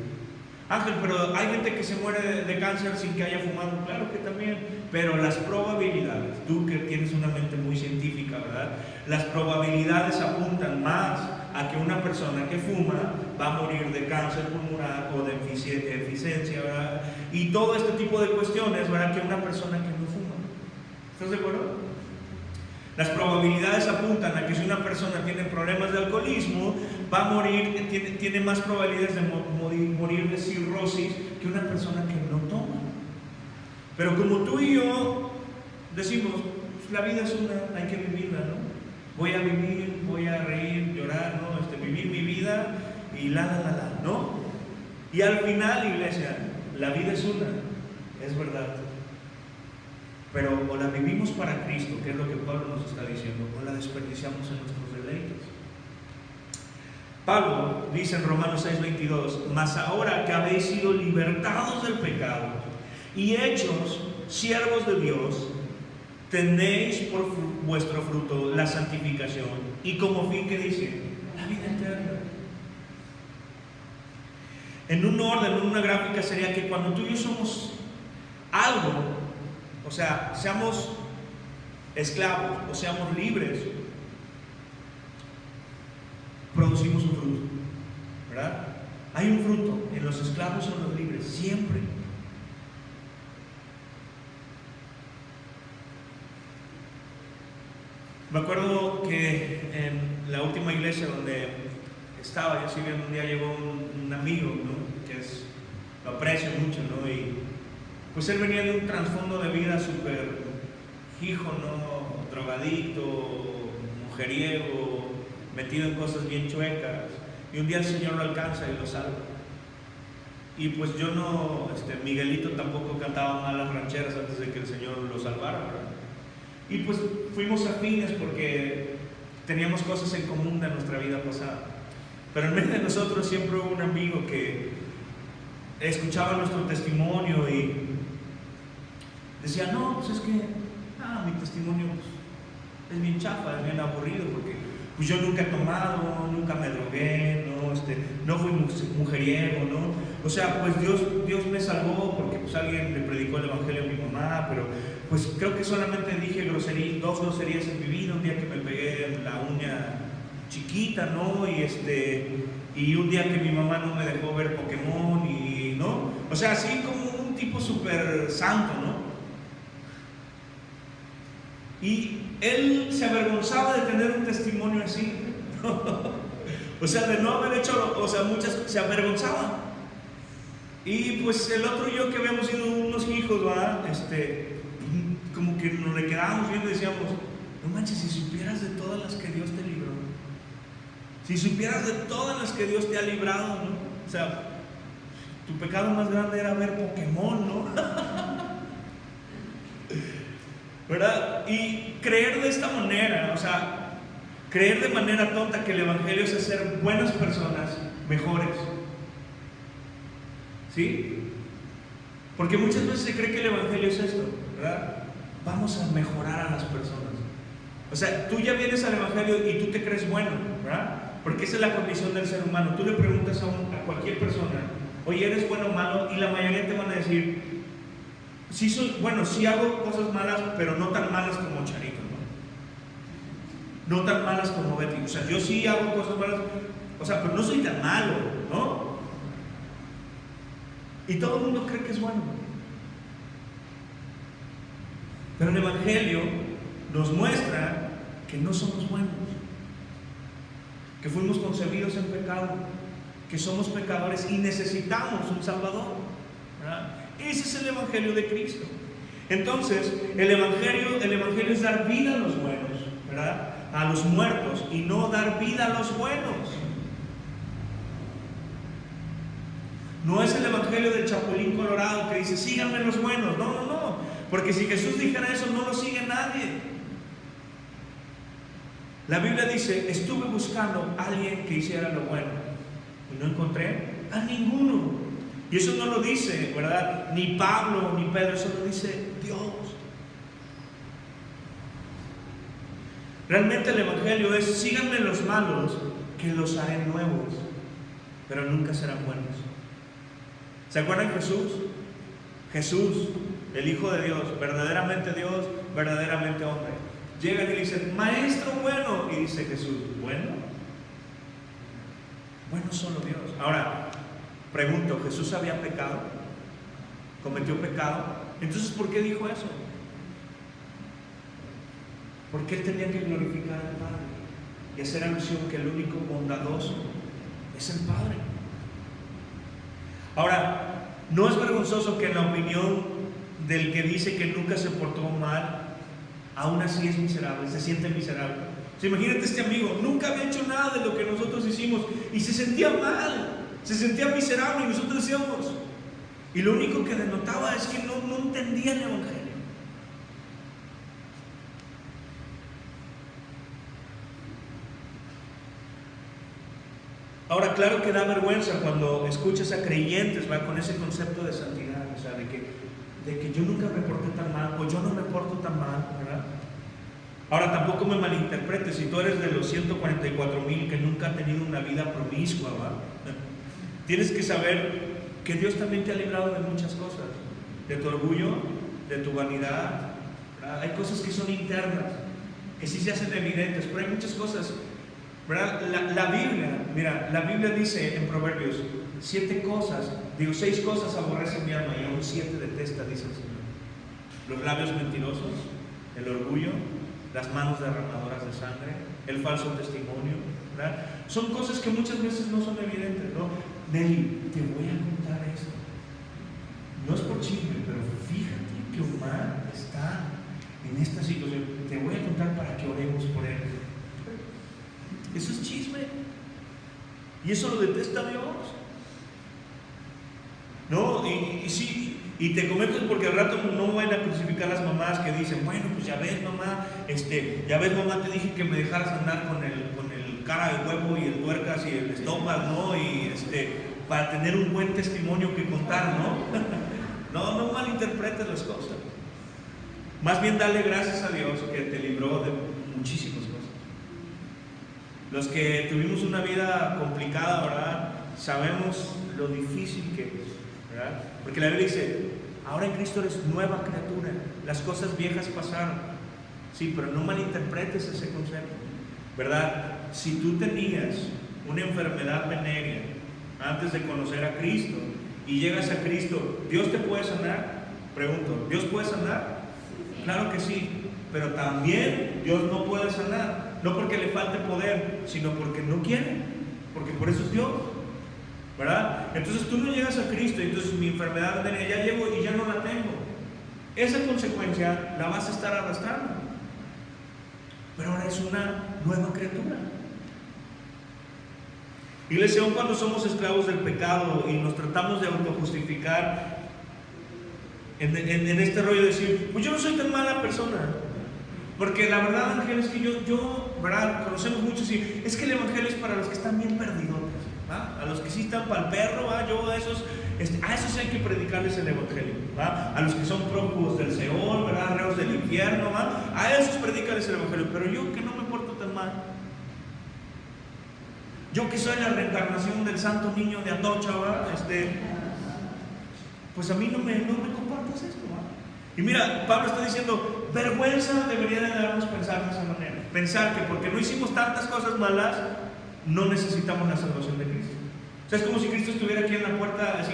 Ángel, pero hay gente que se muere de cáncer sin que haya fumado. Claro que también, pero las probabilidades, tú que tienes una mente muy científica, ¿verdad? Las probabilidades apuntan más a que una persona que fuma va a morir de cáncer pulmonar o de eficiencia, ¿verdad? Y todo este tipo de cuestiones, ¿verdad? Que una persona que no fuma. ¿Estás de acuerdo? Las probabilidades apuntan a que si una persona tiene problemas de alcoholismo, va a morir, tiene más probabilidades de morir de cirrosis que una persona que no toma. Pero como tú y yo decimos, pues la vida es una, hay que vivirla, ¿no? Voy a vivir, voy a reír, llorar, ¿no? Vivir mi vida y ¿no? Y al final, iglesia, la vida es una, es verdad. Pero o la vivimos para Cristo, que es lo que Pablo nos está diciendo, o la desperdiciamos en nuestros deleites. Pablo dice en Romanos 6:22, mas ahora que habéis sido libertados del pecado y hechos siervos de Dios, tenéis por vuestro fruto la santificación y como fin, ¿qué dice? La vida eterna. En un orden, en una gráfica sería que cuando tú y yo somos algo, o sea, seamos esclavos o seamos libres, producimos un fruto, ¿verdad? Hay un fruto en los esclavos o en los libres, siempre. Me acuerdo que en la última iglesia donde estaba, yo sirviendo, un día llegó un amigo, ¿no? Que lo aprecio mucho, ¿no? Y pues él venía de un trasfondo de vida súper hijo, ¿no? Drogadicto, mujeriego, metido en cosas bien chuecas. Y un día el Señor lo alcanza y lo salva. Y pues yo no, Miguelito tampoco cantaba mal las rancheras antes de que el Señor lo salvara, ¿verdad? Y pues fuimos afines porque teníamos cosas en común de nuestra vida pasada. Pero en medio de nosotros siempre hubo un amigo que escuchaba nuestro testimonio y decía, no, pues es que mi testimonio pues, es bien chafa, es bien aburrido, porque pues yo nunca he tomado, nunca me drogué, no fui mujeriego, ¿no? O sea, pues Dios me salvó porque pues alguien le predicó el evangelio a mi mamá, pero pues creo que solamente dije dos groserías en mi vida, un día que me pegué la uña chiquita, ¿no? Y un día que mi mamá no me dejó ver Pokémon y, ¿no? O sea, así como un tipo súper santo, ¿no? Y él se avergonzaba de tener un testimonio así, o sea, de no haber hecho, o sea, se avergonzaba. Y pues el otro y yo que habíamos sido unos hijos, ¿verdad? Como que nos le quedábamos viendo y decíamos, no manches, si supieras de todas las que Dios te libró, si supieras de todas las que Dios te ha librado, ¿no? O sea, tu pecado más grande era ver Pokémon, ¿no? ¿Verdad? Y creer de esta manera, o sea, creer de manera tonta que el evangelio es hacer buenas personas mejores. ¿Sí? Porque muchas veces se cree que el evangelio es esto, ¿verdad? Vamos a mejorar a las personas. O sea, tú ya vienes al evangelio y tú te crees bueno, ¿verdad? Porque esa es la condición del ser humano. Tú le preguntas a cualquier persona, oye, ¿eres bueno o malo? Y la mayoría te van a decir, sí soy, bueno, sí hago cosas malas, pero no tan malas como Charito, ¿no? No tan malas como Betty. O sea, yo sí hago cosas malas, o sea, pero no soy tan malo, ¿no? Y todo el mundo cree que es bueno. Pero el evangelio nos muestra que no somos buenos, que fuimos concebidos en pecado, que somos pecadores y necesitamos un Salvador, ¿verdad? Ese es el evangelio de Cristo. Entonces, el evangelio es dar vida a los buenos, ¿verdad? A los muertos, y no dar vida a los buenos. No es el evangelio del Chapulín Colorado que dice, síganme los buenos. No, no, no. Porque si Jesús dijera eso, no lo sigue nadie. La Biblia dice, estuve buscando a alguien que hiciera lo bueno y no encontré a ninguno. Y eso no lo dice, ¿verdad? Ni Pablo ni Pedro, eso lo dice Dios. Realmente el Evangelio es: síganme los malos, que los haré nuevos, pero nunca serán buenos. ¿Se acuerdan de Jesús? Jesús, el Hijo de Dios, verdaderamente hombre. Llegan y le dicen: maestro bueno. Y dice Jesús: bueno. Bueno, solo Dios. Ahora, pregunto, ¿Jesús había pecado? ¿Cometió pecado? Entonces, ¿por qué dijo eso? Porque Él tenía que glorificar al Padre y hacer alusión que el único bondadoso es el Padre. Ahora, ¿no es vergonzoso que en la opinión del que dice que nunca se portó mal, aún así es miserable, se siente miserable? O sea, imagínate este amigo, nunca había hecho nada de lo que nosotros hicimos y se sentía mal, se sentía miserable, y nosotros decíamos, y lo único que denotaba es que no entendía el Evangelio. Ahora, claro que da vergüenza cuando escuchas a creyentes, ¿va?, con ese concepto de santidad, o sea, de que yo nunca me porté tan mal, o yo no me porto tan mal, ¿verdad? Ahora, tampoco me malinterpretes, si tú eres de los 144,000 que nunca han tenido una vida promiscua, ¿va?, tienes que saber que Dios también te ha librado de muchas cosas, de tu orgullo, de tu vanidad, ¿verdad? Hay cosas que son internas, que sí se hacen evidentes, pero hay muchas cosas, ¿verdad? La Biblia, mira, la Biblia dice en Proverbios: 6 cosas aborrece mi alma y aún 7 detesta, dice el Señor: los labios mentirosos, el orgullo, las manos derramadoras de sangre, el falso testimonio, ¿verdad? Son cosas que muchas veces no son evidentes, ¿no? Nelly, te voy a contar esto. No es por chisme, pero fíjate que Omar está en esta situación. Te voy a contar para que oremos por él. Eso es chisme. Y eso lo detesta Dios. No, y sí, y te comento porque al rato no van a crucificar a las mamás que dicen: bueno, pues ya ves mamá, te dije que me dejaras andar con el cara de huevo y el tuercas y el estómago, ¿no? Y para tener un buen testimonio que contar, ¿no? No malinterpretes las cosas. Más bien dale gracias a Dios que te libró de muchísimas cosas. Los que tuvimos una vida complicada, ¿verdad?, sabemos lo difícil que es, ¿verdad? Porque la Biblia dice: ahora en Cristo eres nueva criatura, las cosas viejas pasaron. Sí, pero no malinterpretes ese concepto, ¿verdad? Si tú tenías una enfermedad venérea antes de conocer a Cristo y llegas a Cristo, ¿Dios te puede sanar? Pregunto, ¿Dios puede sanar? Claro que sí, pero también Dios no puede sanar. No porque le falte poder, sino porque no quiere, porque por eso es Dios, ¿verdad? Entonces tú no llegas a Cristo y entonces mi enfermedad, ya llego y ya no la tengo. Esa consecuencia la vas a estar arrastrando, pero ahora es una nueva criatura. Iglesia, aun cuando somos esclavos del pecado y nos tratamos de autojustificar en este rollo de decir: pues yo no soy tan mala persona. Porque la verdad, Ángel, es que yo, ¿verdad?, conocemos muchos y es que el Evangelio es para los que están bien perdidotes, ¿va? A los que sí están para el perro, ¿va? A esos hay que predicarles el Evangelio, ¿va? A los que son prófugos del Seol, ¿verdad?, reos del infierno, ¿va? A esos predicarles el Evangelio. Pero yo, que no me porto tan mal, yo que soy la reencarnación del santo niño de Atocha, ¿va?, pues a mí no me compartas esto, ¿va? Y mira, Pablo está diciendo: vergüenza debería de darnos pensar de esa manera. Pensar que porque no hicimos tantas cosas malas, no necesitamos la salvación de Cristo. O sea, es como si Cristo estuviera aquí en la puerta así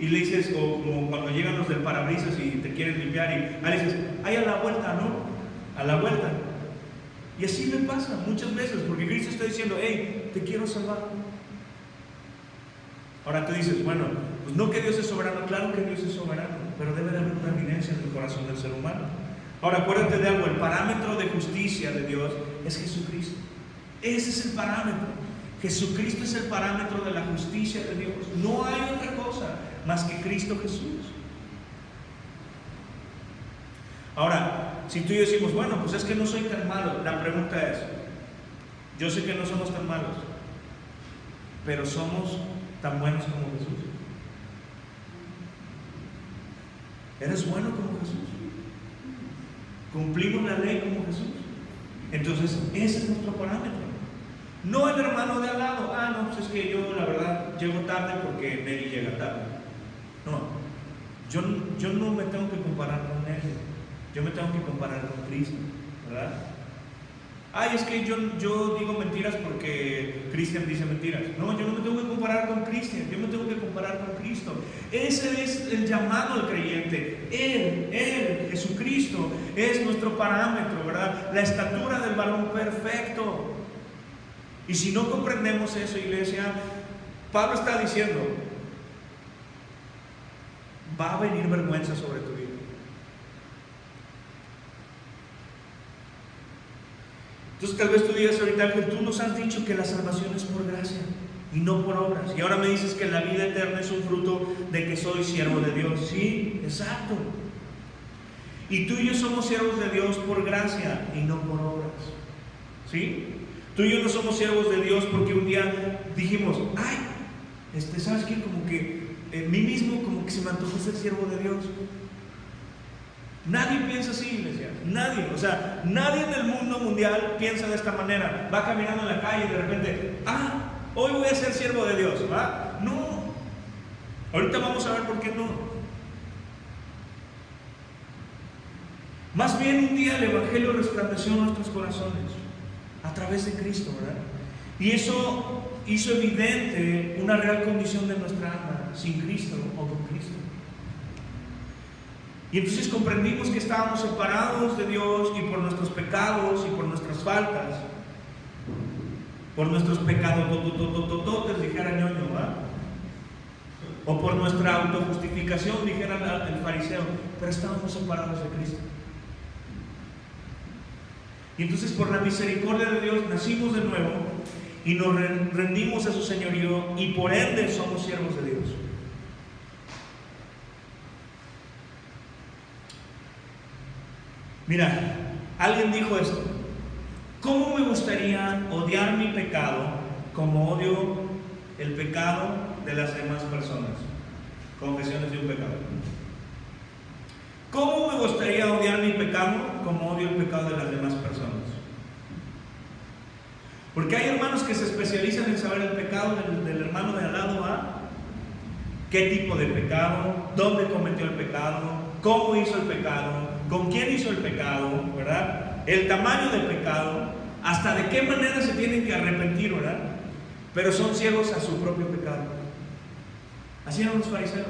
y le dices, o como cuando llegan los del parabrisas y te quieren limpiar y le dices: ahí a la vuelta, ¿no? A la vuelta. Y así me pasa muchas veces, porque Cristo está diciendo: hey, te quiero salvar. Ahora tú dices: bueno, pues no que Dios es soberano. Claro que Dios es soberano, pero debe de haber una evidencia en el corazón del ser humano. Ahora acuérdate de algo: el parámetro de justicia de Dios es Jesucristo. Ese es el parámetro. Jesucristo es el parámetro de la justicia de Dios. No hay otra cosa más que Cristo Jesús. Ahora, si tú y yo decimos: bueno, pues es que no soy tan malo, la pregunta es: yo sé que no somos tan malos, pero somos tan buenos como Jesús. ¿Eres bueno como Jesús? ¿Cumplimos la ley como Jesús? Entonces, ese es nuestro parámetro. No el hermano de al lado. No, pues es que yo la verdad llego tarde porque Neri llega tarde. No, yo no me tengo que comparar con Neri. Yo me tengo que comparar con Cristo, ¿verdad? Es que yo digo mentiras porque Cristian dice mentiras. No, yo no me tengo que comparar con Cristian, yo me tengo que comparar con Cristo. Ese es el llamado del creyente. Él, Jesucristo, es nuestro parámetro, ¿verdad? La estatura del varón perfecto. Y si no comprendemos eso, iglesia, Pablo está diciendo, va a venir vergüenza sobre tu vida. Entonces tal vez tú digas ahorita, que tú nos has dicho que la salvación es por gracia y no por obras. Y ahora me dices que la vida eterna es un fruto de que soy siervo de Dios. Sí, exacto. Y tú y yo somos siervos de Dios por gracia y no por obras. ¿Sí? Tú y yo no somos siervos de Dios porque un día dijimos, ¿sabes qué? Como que en mí mismo como que se me antojó ser siervo de Dios. Nadie piensa así, iglesia. Nadie. O sea, nadie en el mundo mundial piensa de esta manera. Va caminando en la calle y de repente, hoy voy a ser siervo de Dios, ¿va? No. Ahorita vamos a ver por qué no. Más bien un día el Evangelio resplandeció en nuestros corazones a través de Cristo, ¿verdad? Y eso hizo evidente una real condición de nuestra alma, sin Cristo o con Cristo. Y entonces comprendimos que estábamos separados de Dios y por nuestros pecados y por nuestras faltas, por nuestros pecados, dijera Ñoño, ¿va? O por nuestra autojustificación, dijera el fariseo, pero estábamos separados de Cristo. Y entonces por la misericordia de Dios nacimos de nuevo y nos rendimos a su señorío y por ende somos siervos de Dios. Mira, alguien dijo esto: ¿cómo me gustaría odiar mi pecado como odio el pecado de las demás personas? Confesiones de un pecado. ¿Cómo me gustaría odiar mi pecado como odio el pecado de las demás personas? Porque hay hermanos que se especializan en saber el pecado del hermano de al lado, ¿qué tipo de pecado? ¿Dónde cometió el pecado? ¿Cómo hizo el pecado? ¿Con quién hizo el pecado? ¿Verdad? El tamaño del pecado, hasta de qué manera se tienen que arrepentir, ¿verdad? Pero son ciegos a su propio pecado. Así eran los fariseos.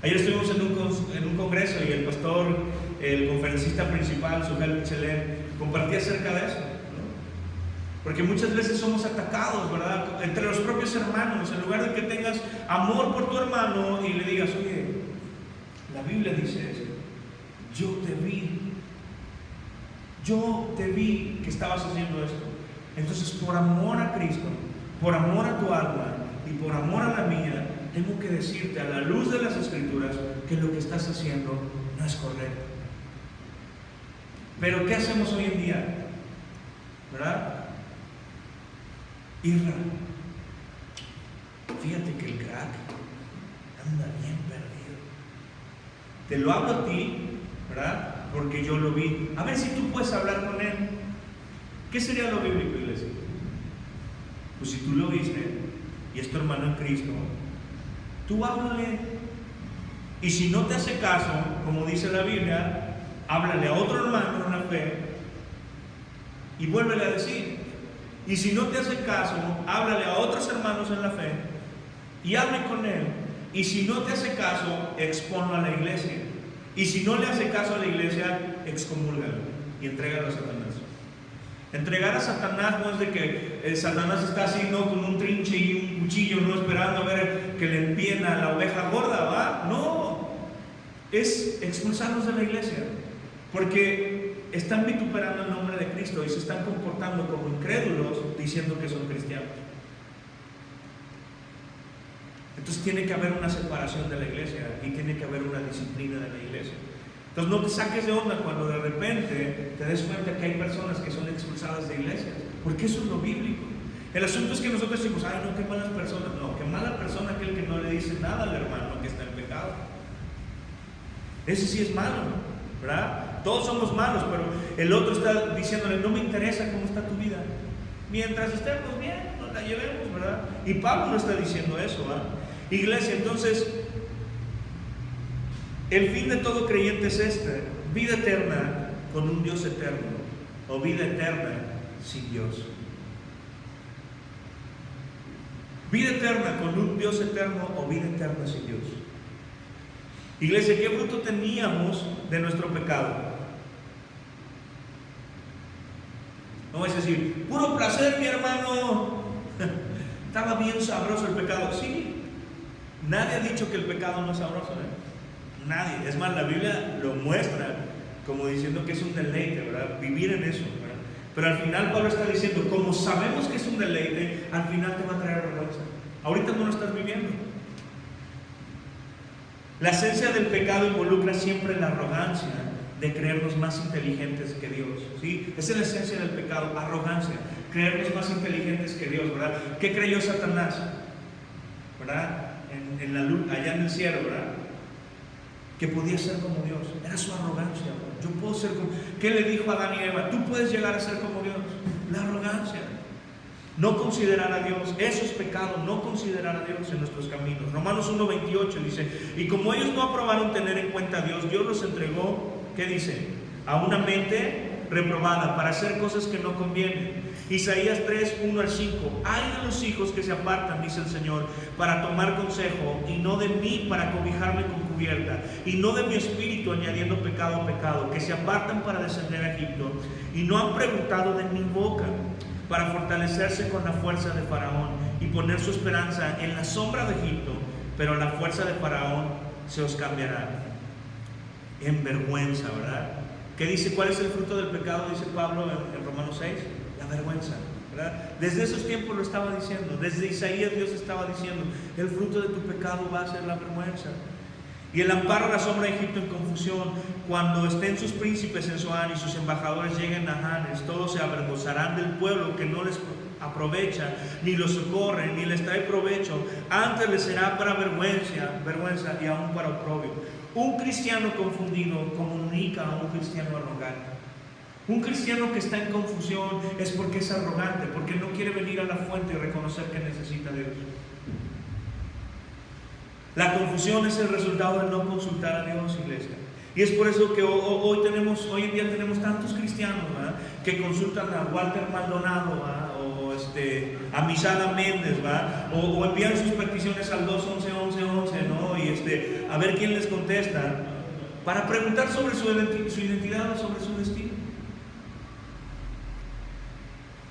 Ayer estuvimos en un congreso y el pastor, el conferencista principal, Sujel Michelén, compartía acerca de eso, ¿no? Porque muchas veces somos atacados, ¿verdad? Entre los propios hermanos, en lugar de que tengas amor por tu hermano y le digas, oye, la Biblia dice eso. Yo te vi que estabas haciendo esto. Entonces, por amor a Cristo, por amor a tu alma y por amor a la mía, tengo que decirte a la luz de las Escrituras que lo que estás haciendo no es correcto. Pero ¿qué hacemos hoy en día? ¿Verdad? Irra, fíjate que el crack anda bien perdido. Te lo hablo a ti, ¿verdad? Porque yo lo vi. A ver si tú puedes hablar con él. ¿Qué sería lo bíblico, iglesia? Pues si tú lo viste y es tu hermano en Cristo, tú háblale. Y si no te hace caso, como dice la Biblia, háblale a otro hermano en la fe y vuélvele a decir. Y si no te hace caso, háblale a otros hermanos en la fe y hable con él. Y si no te hace caso, exponlo a la iglesia. Y si no le hace caso a la iglesia, excomúlgalo y entrégalo a Satanás. Entregar a Satanás no es de que Satanás está así, ¿no? Con un trinche y un cuchillo, no esperando a ver que le envíen a la oveja gorda, ¿va? No, es expulsarlos de la iglesia, porque están vituperando el nombre de Cristo y se están comportando como incrédulos diciendo que son cristianos. Entonces tiene que haber una separación de la iglesia y tiene que haber una disciplina de la iglesia. Entonces no te saques de onda cuando de repente te des cuenta que hay personas que son expulsadas de iglesias, porque eso es lo bíblico. El asunto es que nosotros decimos, no, qué malas personas. No, qué mala persona aquel que no le dice nada al hermano que está en pecado. Ese sí es malo, ¿verdad? Todos somos malos, pero el otro está diciéndole, no me interesa cómo está tu vida. Mientras estemos bien, nos la llevemos, ¿verdad? Y Pablo no está diciendo eso, ¿verdad? Iglesia, entonces, el fin de todo creyente es este: vida eterna con un Dios eterno, o vida eterna sin Dios. Vida eterna con un Dios eterno, o vida eterna sin Dios. Iglesia, ¿qué fruto teníamos de nuestro pecado? No vas a decir, puro placer, mi hermano. Estaba bien sabroso el pecado. Sí, nadie ha dicho que el pecado no es sabroso, ¿eh? Nadie. Es más, la Biblia lo muestra como diciendo que es un deleite, ¿verdad? Vivir en eso, ¿verdad? Pero al final Pablo está diciendo, como sabemos que es un deleite, al final te va a traer vergüenza. Ahorita no lo estás viviendo. La esencia del pecado involucra siempre la arrogancia de creernos más inteligentes que Dios, ¿sí? Esa es la esencia del pecado, arrogancia, creernos más inteligentes que Dios, ¿verdad? ¿Qué creyó Satanás? ¿Verdad? En la luz, allá en el cielo, ¿verdad? Que podía ser como Dios. Era su arrogancia, ¿verdad? Yo puedo ser como... ¿Qué le dijo a Adán y Eva? Tú puedes llegar a ser como Dios. La arrogancia. No considerar a Dios, eso es pecado, no considerar a Dios en nuestros caminos. Romanos 1:28 dice, y como ellos no aprobaron tener en cuenta a Dios, Dios los entregó, ¿qué dice? A una mente reprobada para hacer cosas que no convienen. Isaías 3:1-5, ay de los hijos que se apartan, dice el Señor, para tomar consejo, y no de mí para cobijarme con cubierta, y no de mi espíritu añadiendo pecado a pecado, que se apartan para descender a Egipto, y no han preguntado de mi boca, para fortalecerse con la fuerza de Faraón y poner su esperanza en la sombra de Egipto, pero la fuerza de Faraón se os cambiará en vergüenza, ¿verdad? ¿Qué dice? ¿Cuál es el fruto del pecado? Dice Pablo en Romanos 6, la vergüenza, ¿verdad? Desde esos tiempos lo estaba diciendo, desde Isaías Dios estaba diciendo, el fruto de tu pecado va a ser la vergüenza. Y el amparo a la sombra de Egipto en confusión, cuando estén sus príncipes en Zoán y sus embajadores lleguen a Hanes, todos se avergonzarán del pueblo que no les aprovecha, ni los socorre, ni les trae provecho. Antes les será para vergüenza y aún para oprobio. Un cristiano confundido comunica a un cristiano arrogante. Un cristiano que está en confusión es porque es arrogante, porque no quiere venir a la fuente y reconocer que necesita de Dios. La confusión es el resultado de no consultar a Dios, iglesia. Y es por eso que hoy en día tenemos tantos cristianos, ¿verdad?, que consultan a Walter Maldonado, ¿verdad?, o a Misada Méndez, ¿verdad?, o envían sus peticiones al 211-1111, ¿no? Y a ver quién les contesta, para preguntar sobre su identidad o sobre su destino.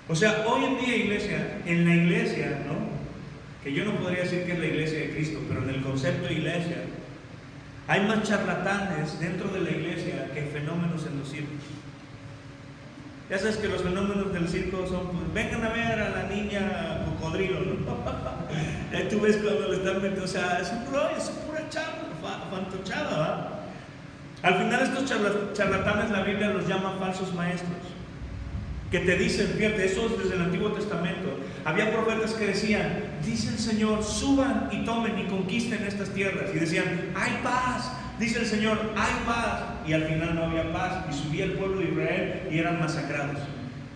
O sea, hoy en día, iglesia, en la iglesia, ¿no?, que yo no podría decir que es la iglesia de Cristo, pero en el concepto de iglesia, hay más charlatanes dentro de la iglesia que fenómenos en los circos. Ya sabes que los fenómenos del circo son, pues, vengan a ver a la niña cocodrilo, ¿no? Ahí tú ves cuando le están metiendo, o sea, es un rollo, es pura fantochada, ¿verdad? Al final estos charlatanes la Biblia los llama falsos maestros, que te dicen, fíjate, eso es desde el Antiguo Testamento. Había profetas que decían, dice el Señor, suban y tomen y conquisten estas tierras. Y decían, hay paz, dice el Señor, hay paz. Y al final no había paz, y subía el pueblo de Israel y eran masacrados,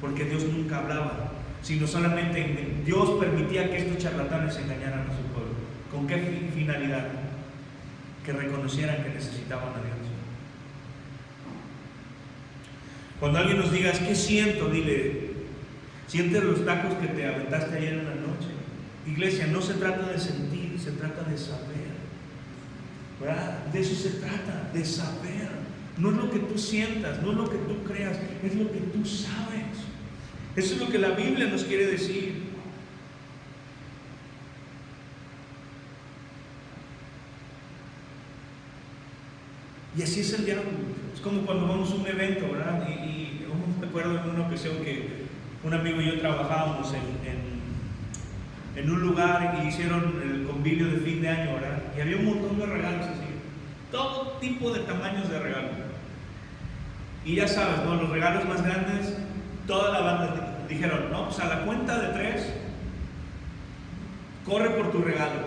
porque Dios nunca hablaba, sino solamente Dios permitía que estos charlatanes engañaran a su pueblo. ¿Con qué finalidad? Que reconocieran que necesitaban a Dios. Cuando alguien nos diga, ¿qué siento? Dile, sientes los tacos que te aventaste ayer en la noche. Iglesia, no se trata de sentir, se trata de saber, ¿verdad? De eso se trata, de saber. No es lo que tú sientas, no es lo que tú creas, es lo que tú sabes. Eso es lo que la Biblia nos quiere decir. Y así es el diablo. Es como cuando vamos a un evento, ¿verdad? Y yo me acuerdo en una ocasión que un amigo y yo trabajábamos en un lugar y hicieron el convivio de fin de año, ¿verdad? Y había un montón de regalos así, todo tipo de tamaños de regalos. Y ya sabes, ¿no?, los regalos más grandes, toda la banda dijeron, no, pues a la cuenta de 3, corre por tu regalo.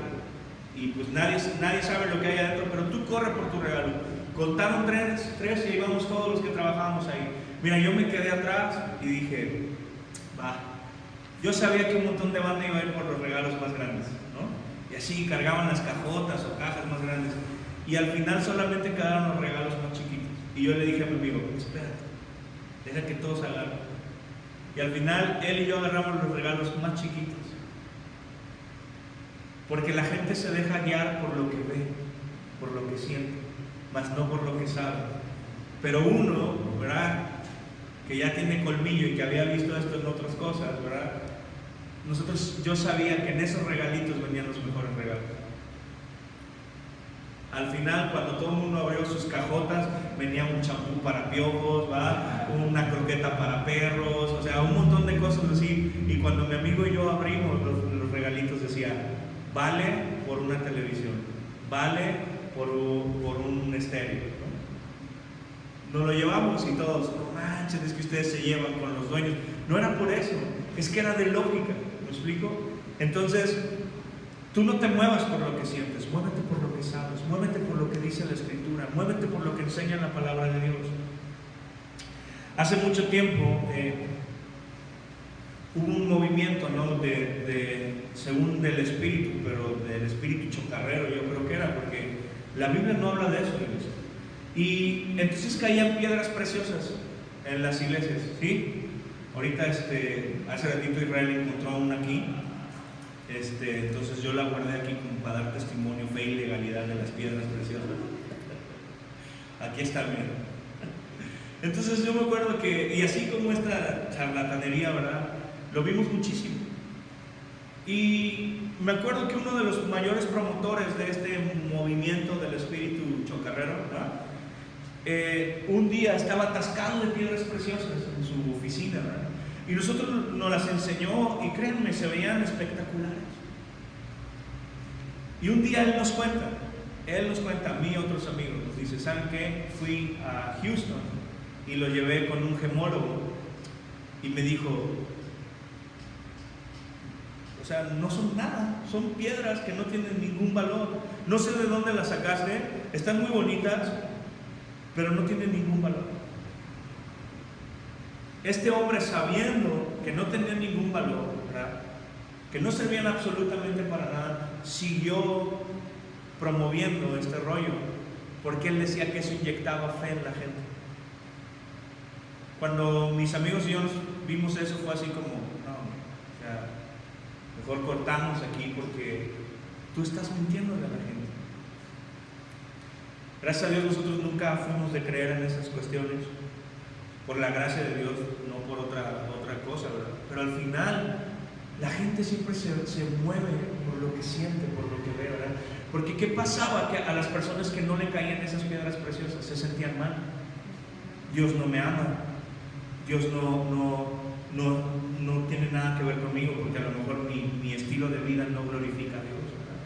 Y pues nadie sabe lo que hay adentro, pero tú corre por tu regalo. Contaron tres y íbamos todos los que trabajábamos ahí. Mira, yo me quedé atrás y dije, va. Yo sabía que un montón de banda iba a ir por los regalos más grandes, ¿no? Y así cargaban las cajotas o cajas más grandes. Y al final solamente quedaron los regalos más chiquitos. Y yo le dije a mi amigo, espérate, deja que todos agarren. Y al final él y yo agarramos los regalos más chiquitos. Porque la gente se deja guiar por lo que ve, por lo que siente, más no por lo que sabe. Pero uno, ¿verdad?, que ya tiene colmillo y que había visto esto en otras cosas, ¿verdad? Yo sabía que en esos regalitos venían los mejores regalos. Al final, cuando todo el mundo abrió sus cajotas, venía un champú para piojos, ¿va? Una croqueta para perros, o sea, un montón de cosas así. Y cuando mi amigo y yo abrimos los regalitos, decía, vale por una televisión, vale por un estéreo. Nos lo llevamos y todos, no manches, es que ustedes se llevan con los dueños. No era por eso, es que era de lógica, ¿me explico? Entonces, tú no te muevas por lo que sientes, muévete por lo que sabes, muévete por lo que dice la Escritura, muévete por lo que enseña la palabra de Dios. Hace mucho tiempo hubo un movimiento, ¿no?, según del espíritu, pero del espíritu chocarrero, yo creo que era, porque la Biblia no habla de eso, iglesia. Y entonces caían piedras preciosas en las iglesias, ¿sí? Ahorita hace ratito Israel encontró una aquí, entonces yo la guardé aquí como para dar testimonio, fe y legalidad de las piedras preciosas. Aquí está, bien. Entonces yo me acuerdo que, y así como esta charlatanería, ¿verdad?, lo vimos muchísimo. Y me acuerdo que uno de los mayores promotores de este movimiento del espíritu chocarrero, ¿verdad?, un día estaba atascado de piedras preciosas en su oficina, ¿verdad?, y nosotros nos las enseñó y créanme, se veían espectaculares. Y un día él nos cuenta, a mí y a otros amigos, nos dice, ¿saben qué? Fui a Houston y lo llevé con un gemólogo y me dijo, o sea, no son nada, son piedras que no tienen ningún valor. No sé de dónde las sacaste, están muy bonitas, pero no tienen ningún valor. Este hombre, sabiendo que no tenían ningún valor, ¿verdad?, que no servían absolutamente para nada, siguió promoviendo este rollo, porque él decía que eso inyectaba fe en la gente. Cuando mis amigos y yo vimos eso, fue así como, no, o sea, mejor cortamos aquí porque tú estás mintiéndole a la gente. Gracias a Dios nosotros nunca fuimos de creer en esas cuestiones, por la gracia de Dios, no por otra cosa, ¿verdad? Pero al final la gente siempre se mueve por lo que siente, por lo que ve, ¿verdad? Porque ¿qué pasaba? Que a las personas que no le caían esas piedras preciosas se sentían mal. Dios no me ama, Dios no tiene nada que ver conmigo, porque a lo mejor mi estilo de vida no glorifica a Dios, ¿verdad?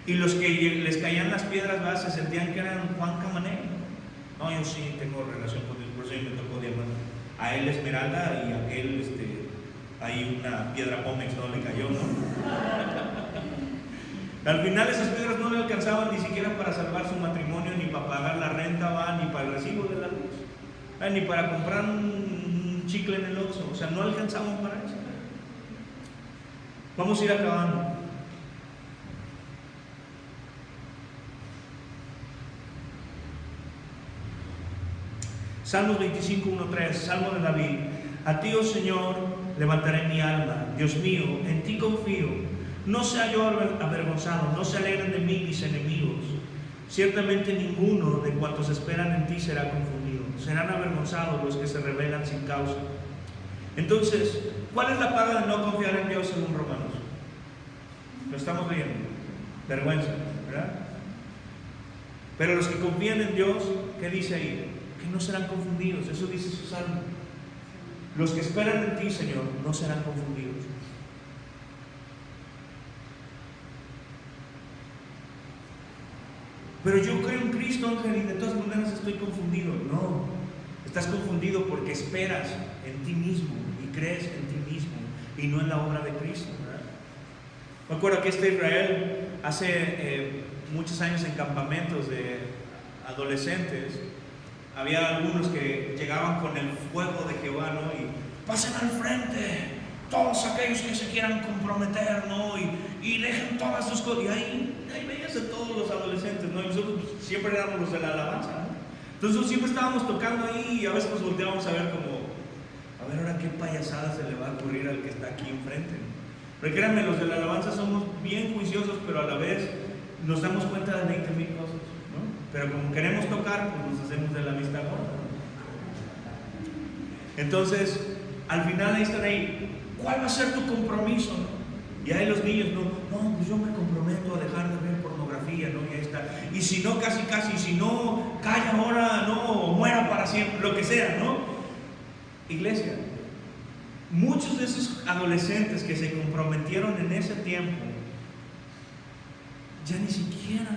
Y los que les caían las piedras, ¿verdad?, se sentían que eran Juan Camané. No, yo sí tengo relación con Dios, por eso me tocó diamante. A él esmeralda y a aquel ahí una piedra pómex no le cayó, ¿no? Al final esas piedras no le alcanzaban ni siquiera para salvar su matrimonio, ni para pagar la renta, ¿va?, ni para el recibo de la luz, ni para comprar un chicle en el Oxxo. O sea, no alcanzamos para eso. Vamos a ir acabando. Salmos 25, 1, 3, Salmo de David. A ti, oh Señor, levantaré mi alma. Dios mío, en ti confío. No sea yo avergonzado, no se alegren de mí mis enemigos. Ciertamente ninguno de cuantos esperan en ti será confundido. Serán avergonzados los que se rebelan sin causa. Entonces, ¿cuál es la paga de no confiar en Dios según Romanos? Lo estamos leyendo. Vergüenza, ¿verdad? Pero los que confían en Dios, ¿qué dice ahí? Que no serán confundidos. Eso dice su salmo. Los que esperan en ti, Señor, no serán confundidos. Pero yo creo en Cristo, Ángel, y de todas maneras estoy confundido. No, estás confundido porque esperas en ti mismo y crees en ti mismo y no en la obra de Cristo, ¿verdad? Me acuerdo que Israel hace muchos años en campamentos adolescentes, había algunos que llegaban con el fuego de Jehová, ¿no? Y pasen al frente, todos aquellos que se quieran comprometer, ¿no? Y dejen todas sus cosas. Y ahí veías a todos los adolescentes, ¿no? Y nosotros siempre éramos los de la alabanza, ¿no? Entonces siempre estábamos tocando ahí y a veces nos volteábamos a ver como, a ver ahora qué payasada se le va a ocurrir al que está aquí enfrente, ¿no? Pero créanme, los de la alabanza somos bien juiciosos, pero a la vez nos damos cuenta de 20,000 cosas, ¿no? Pero como queremos tocar, pues nos hacemos de la vista gorda, ¿no? Entonces, al final ahí están ahí, ¿cuál va a ser tu compromiso, no? Y ahí los niños, no, pues yo me comprometo a dejar de ver pornografía, ¿no? Y ahí está. Y si no, casi, si no, calla ahora, ¿no? O muera para siempre, lo que sea, ¿no? Iglesia, muchos de esos adolescentes que se comprometieron en ese tiempo ya ni siquiera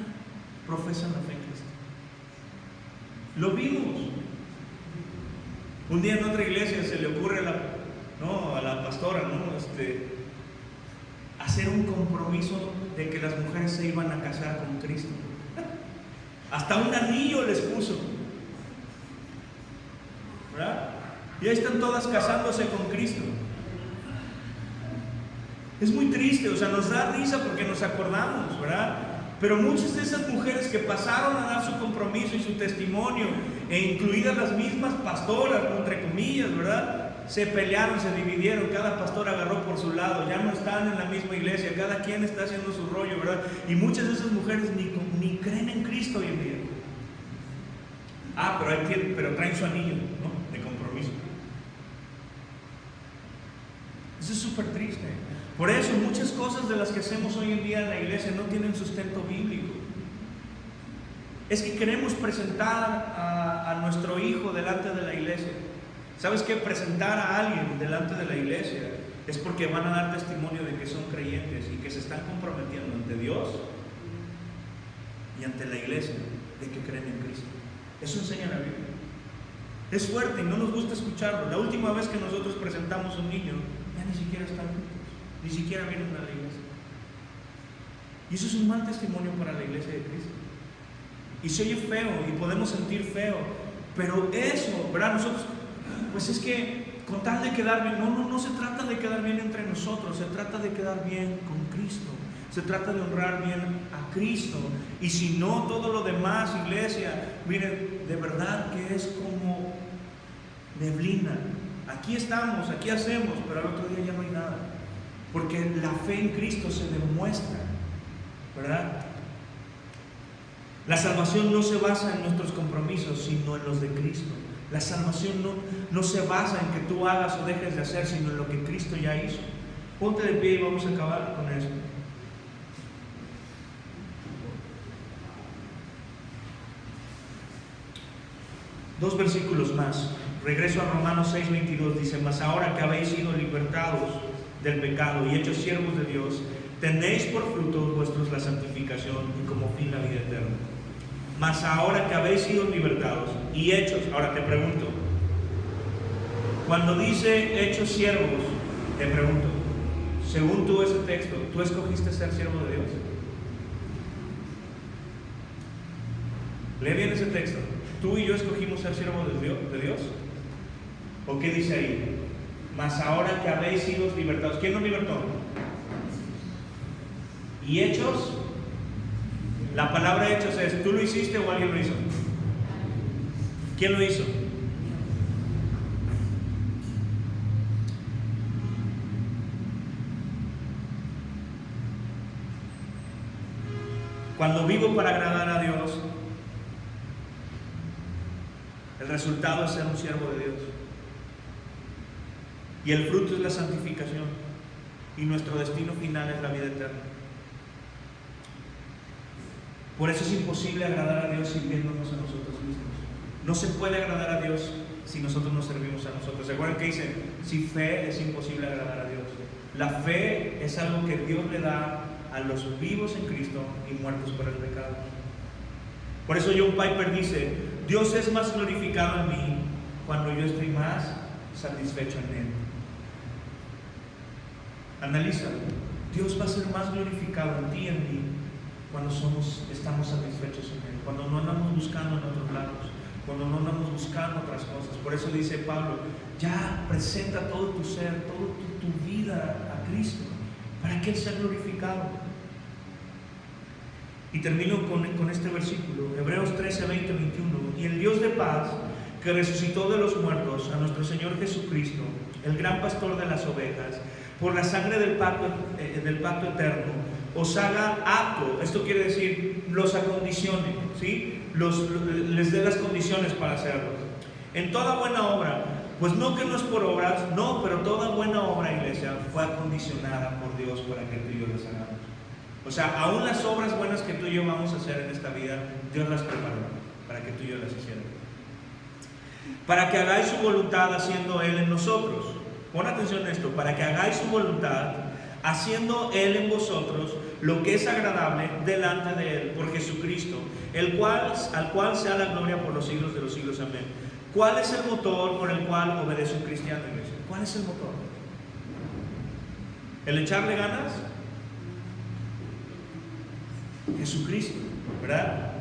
profesan la fe en Cristo. Lo vimos. Un día en otra iglesia se le ocurre a la pastora, ¿no? Hacer un compromiso de que las mujeres se iban a casar con Cristo. Hasta un anillo les puso, ¿verdad? Y ahí están todas casándose con Cristo. Es muy triste, o sea, nos da risa porque nos acordamos, ¿verdad? Pero muchas de esas mujeres que pasaron a dar su compromiso y su testimonio, e incluidas las mismas pastoras, entre comillas, ¿verdad? Se pelearon, se dividieron, cada pastor agarró por su lado, ya no están en la misma iglesia, cada quien está haciendo su rollo, ¿verdad? Y muchas de esas mujeres ni creen en Cristo hoy en día. Pero traen su anillo, ¿no? De compromiso. Eso es súper triste. Por eso muchas cosas de las que hacemos hoy en día en la iglesia no tienen sustento bíblico. Es que queremos presentar a nuestro hijo delante de la iglesia. ¿Sabes qué? Presentar a alguien delante de la iglesia es porque van a dar testimonio de que son creyentes y que se están comprometiendo ante Dios y ante la iglesia de que creen en Cristo. Eso enseña la Biblia. Es fuerte y no nos gusta escucharlo. La última vez que nosotros presentamos a un niño, ya ni siquiera están juntos, ni siquiera vienen a la iglesia. Y eso es un mal testimonio para la iglesia de Cristo. Y se oye feo y podemos sentir feo, pero eso, ¿verdad? Nosotros, pues es que con tal de quedar bien, no se trata de quedar bien entre nosotros, se trata de quedar bien con Cristo, se trata de honrar bien a Cristo. Y si no, todo lo demás, iglesia, miren, de verdad que es como neblina. Aquí estamos, aquí hacemos, pero al otro día ya no hay nada, porque la fe en Cristo se demuestra, ¿verdad? La salvación no se basa en nuestros compromisos, sino en los de Cristo. La salvación no se basa en que tú hagas o dejes de hacer, sino en lo que Cristo ya hizo. Ponte de pie y vamos a acabar con eso. Dos versículos más. Regreso a Romanos 6:22. Dice: mas ahora que habéis sido libertados del pecado y hechos siervos de Dios, tenéis por fruto vuestros la santificación y como fin la vida eterna. Mas ahora que habéis sido libertados y hechos, ahora te pregunto, cuando dice hechos siervos, te pregunto, según tú ese texto, ¿tú escogiste ser siervo de Dios? Lee bien ese texto. ¿Tú y yo escogimos ser siervos de Dios? ¿O qué dice ahí? Mas ahora que habéis sido libertados. ¿Quién nos libertó? ¿Y hechos? La palabra hechos es, ¿tú lo hiciste o alguien lo hizo? ¿Quién lo hizo? Cuando vivo para agradar a Dios, el resultado es ser un siervo de Dios. Y el fruto es la santificación. Y nuestro destino final es la vida eterna. Por eso es imposible agradar a Dios sirviéndonos a nosotros mismos. No se puede agradar a Dios si nosotros nos servimos a nosotros. ¿Se acuerdan que dice? Sin fe es imposible agradar a Dios. La fe es algo que Dios le da a los vivos en Cristo y muertos por el pecado. Por eso John Piper dice: Dios es más glorificado en mí cuando yo estoy más satisfecho en Él. Analízalo. Dios va a ser más glorificado en ti y en mí cuando estamos satisfechos en Él, cuando no andamos buscando en otros lados, cuando no andamos buscando otras cosas. Por eso dice Pablo, ya presenta todo tu ser, toda tu vida a Cristo, para que Él sea glorificado. Y termino con este versículo, Hebreos 13, 20, 21. Y el Dios de paz, que resucitó de los muertos a nuestro Señor Jesucristo, el gran pastor de las ovejas, por la sangre del pacto eterno, os haga apto, esto quiere decir, los acondicione, ¿sí? Les dé las condiciones para hacerlo, en toda buena obra, pues no que no es por obras, no, pero toda buena obra, iglesia, fue acondicionada por Dios para que tú y yo las hagamos. O sea, aún las obras buenas que tú y yo vamos a hacer en esta vida, Dios las preparó para que tú y yo las hiciéramos. Para que hagáis su voluntad haciendo Él en nosotros. Pon atención a esto, para que hagáis su voluntad haciendo Él en vosotros lo que es agradable delante de Él por Jesucristo, al cual sea la gloria por los siglos de los siglos. Amén. ¿Cuál es el motor por el cual obedece un cristiano, iglesia? ¿Cuál es el motor? ¿El echarle ganas? Jesucristo, ¿verdad?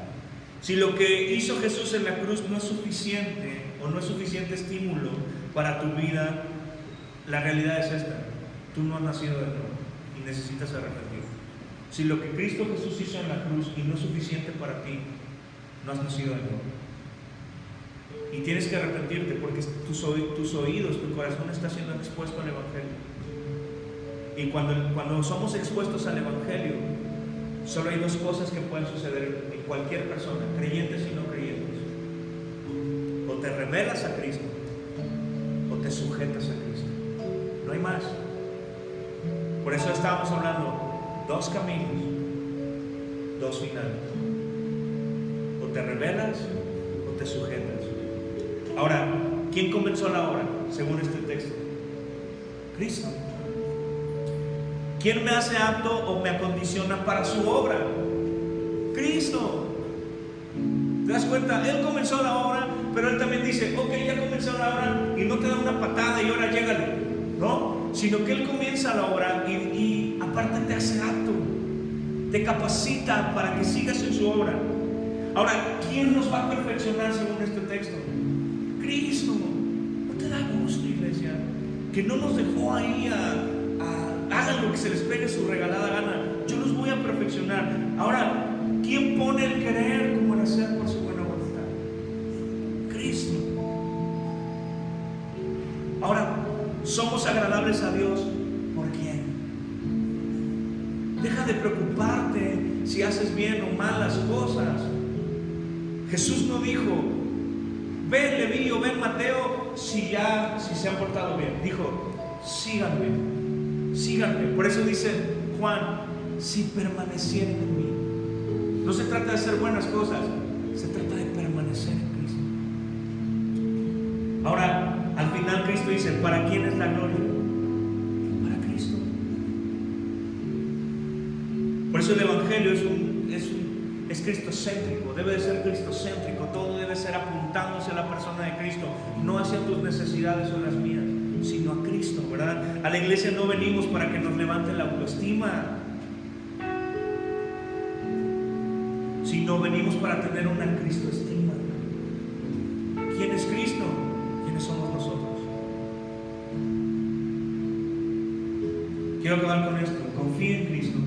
Si lo que hizo Jesús en la cruz no es suficiente o no es suficiente estímulo para tu vida, la realidad es esta: tú no has nacido de nuevo y necesitas arrepentirte. Si lo que Cristo Jesús hizo en la cruz y no es suficiente para ti, no has nacido de nuevo. Y tienes que arrepentirte porque tus oídos, tu corazón está siendo expuesto al Evangelio. Y cuando somos expuestos al Evangelio, solo hay dos cosas que pueden suceder en cualquier persona, creyentes y no creyentes. O te revelas a Cristo o te sujetas a Cristo. No hay más. Por eso estábamos hablando, dos caminos, dos finales. O te revelas o te sujetas. Ahora, ¿quién comenzó la obra según este texto? Cristo. ¿Quién me hace apto o me acondiciona para su obra? Cristo. ¿Te das cuenta? Él comenzó la obra, pero Él también dice, ok, ya comenzó la obra, y no te da una patada y ahora llégale, ¿no? Sino que Él comienza la obra y aparte te hace apto, te capacita para que sigas en su obra. Ahora, ¿quién nos va a perfeccionar según este texto? Cristo. ¿No te da gusto, iglesia? Que no nos dejó ahí hagan lo que se les pegue su regalada gana. Yo los voy a perfeccionar. Ahora, ¿quién pone el querer como el hacer por su buena voluntad? Cristo. Ahora, ¿somos agradables a Dios? ¿Por quién? Deja de preocuparte si haces bien o mal las cosas. Jesús no dijo, ven Leví o ven Mateo si se han portado bien. Dijo, síganme. Por eso dice Juan, si permanecieren en mí. No se trata de hacer buenas cosas, se trata de permanecer en Cristo. Ahora, al final Cristo dice, ¿para quién es la gloria? Para Cristo. Por eso el Evangelio es cristocéntrico, debe de ser cristocéntrico. Todo debe ser apuntándose a la persona de Cristo, no hacia tus necesidades o las mías, sino a Cristo, ¿verdad? A la iglesia no venimos para que nos levante la autoestima, sino venimos para tener una cristoestima. ¿Quién es Cristo? ¿Quiénes somos nosotros? Quiero acabar con esto. Confía en Cristo.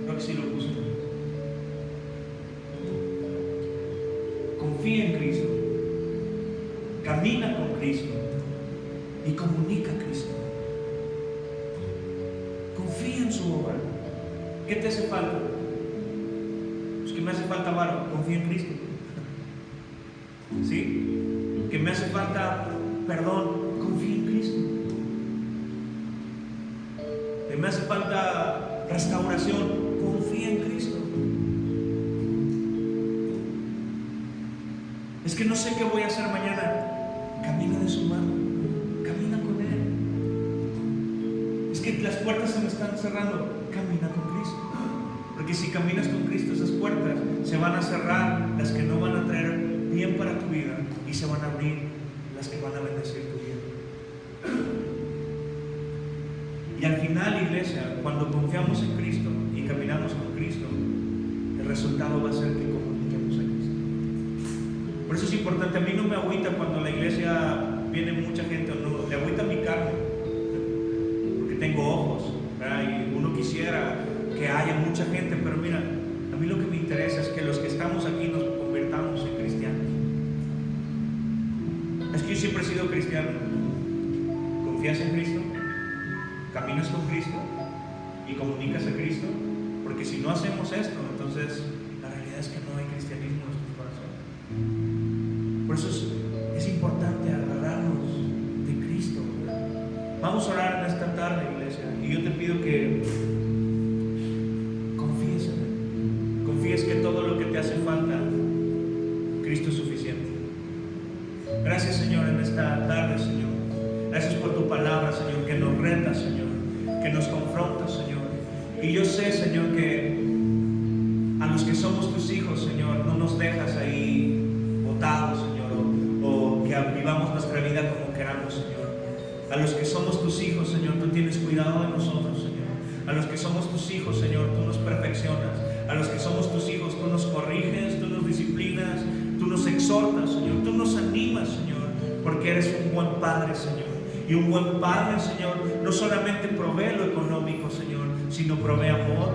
Creo que sí lo puse. Confía en Cristo. Camina con Cristo. Y comunica a Cristo. Confía en su obra. ¿Qué te hace falta? Pues que me hace falta varo. Confía en Cristo. ¿Sí? Que me hace falta perdón. Confía en Cristo. Que me hace falta restauración. Confía en Cristo. Es que no sé qué voy a hacer mañana. Camina de su mano. Es que las puertas se me están cerrando. Camina con Cristo. Porque si caminas con Cristo, esas puertas se van a cerrar, las que no van a traer bien para tu vida, y se van a abrir las que van a bendecir tu vida. Y al final, iglesia, cuando confiamos en Cristo y caminamos con Cristo, el resultado va a ser que comuniquemos a Cristo. Por eso es importante, a mí no me agüita cuando la iglesia viene mucha gente o no, le agüita mi carne, porque tengo ojos, ¿verdad? Y uno quisiera que haya mucha gente, pero mira, a mí lo que me interesa es que los que estamos aquí nos convirtamos en cristianos. Es que yo siempre he sido cristiano. ¿Confías en Cristo? ¿Caminas con Cristo? ¿Y comunicas a Cristo? Porque si no hacemos esto, entonces la realidad es que no hay cristianismo en nuestro corazón. Por eso es importante agarrarnos de Cristo. Vamos a orar en esta tarde, iglesia, y yo te pido que confíes en Él. Confíes que todo lo que te hace falta, Cristo es suficiente. Gracias, Señor, en esta tarde, Señor. Gracias por tu palabra, Señor, que nos reta, Señor, que nos confronta, Señor. Y yo sé, Señor, que a los que somos tus hijos, Señor, no nos dejas ahí botados, Señor, o que vivamos nuestra vida como queramos, Señor. A los que somos tus hijos, Señor, tú tienes cuidado de nosotros, Señor. A los que somos tus hijos, Señor, tú nos perfeccionas. A los que somos tus hijos, tú nos corriges, tú nos disciplinas, tú nos exhortas, Señor, tú nos animas, Señor, porque eres un buen Padre, Señor. Y un buen Padre, Señor, no solamente provee lo económico, Señor, sino provee amor,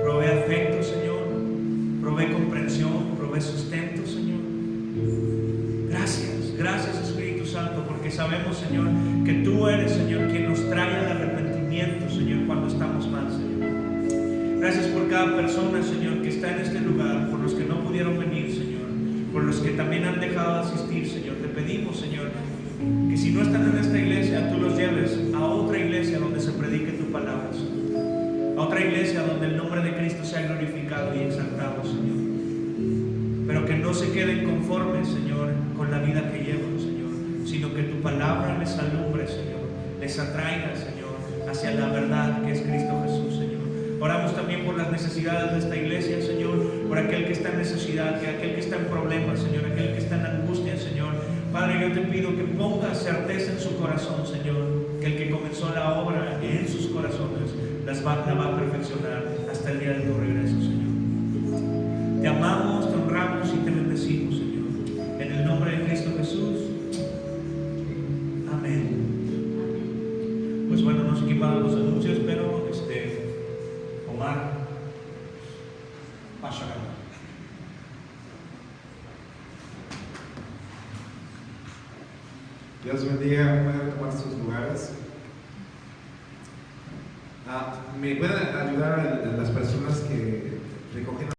provee afecto, Señor, provee comprensión, provee sustento, Señor. Gracias, gracias, Espíritu Santo, porque sabemos, Señor, que tú eres, Señor, quien nos trae al arrepentimiento, Señor, cuando estamos mal, Señor. Gracias por cada persona, Señor, que está en este lugar, por los que no pudieron venir, Señor, por los que también han dejado de asistir, Señor. Te pedimos, Señor, que si no están en esta iglesia, tú los lleves a otra iglesia donde se predique tu palabra, Señor. A otra iglesia donde el nombre de Cristo sea glorificado y exaltado, Señor. Pero que no se queden conformes, Señor, con la vida que llevan, Señor, sino que tu palabra les alumbre, Señor, les atraiga, Señor, hacia la verdad que es Cristo Jesús, Señor. Oramos también por las necesidades de esta iglesia, Señor, por aquel que está en necesidad, aquel que está en problemas, Señor, aquel que está en angustia, Señor. Padre, yo te pido que pongas certeza en su corazón, Señor, que el que comenzó la obra en sus corazones la va a perfeccionar hasta el día de tu regreso, Señor. Te amamos, te honramos y te bendecimos, Señor. En el nombre de Cristo Jesús. Amén. Pues bueno, no sé quién va a dar los anuncios, pero Omar, pasa. Dios bendiga, pueden tomar sus lugares. ¿Me pueden ayudar a las personas que recogen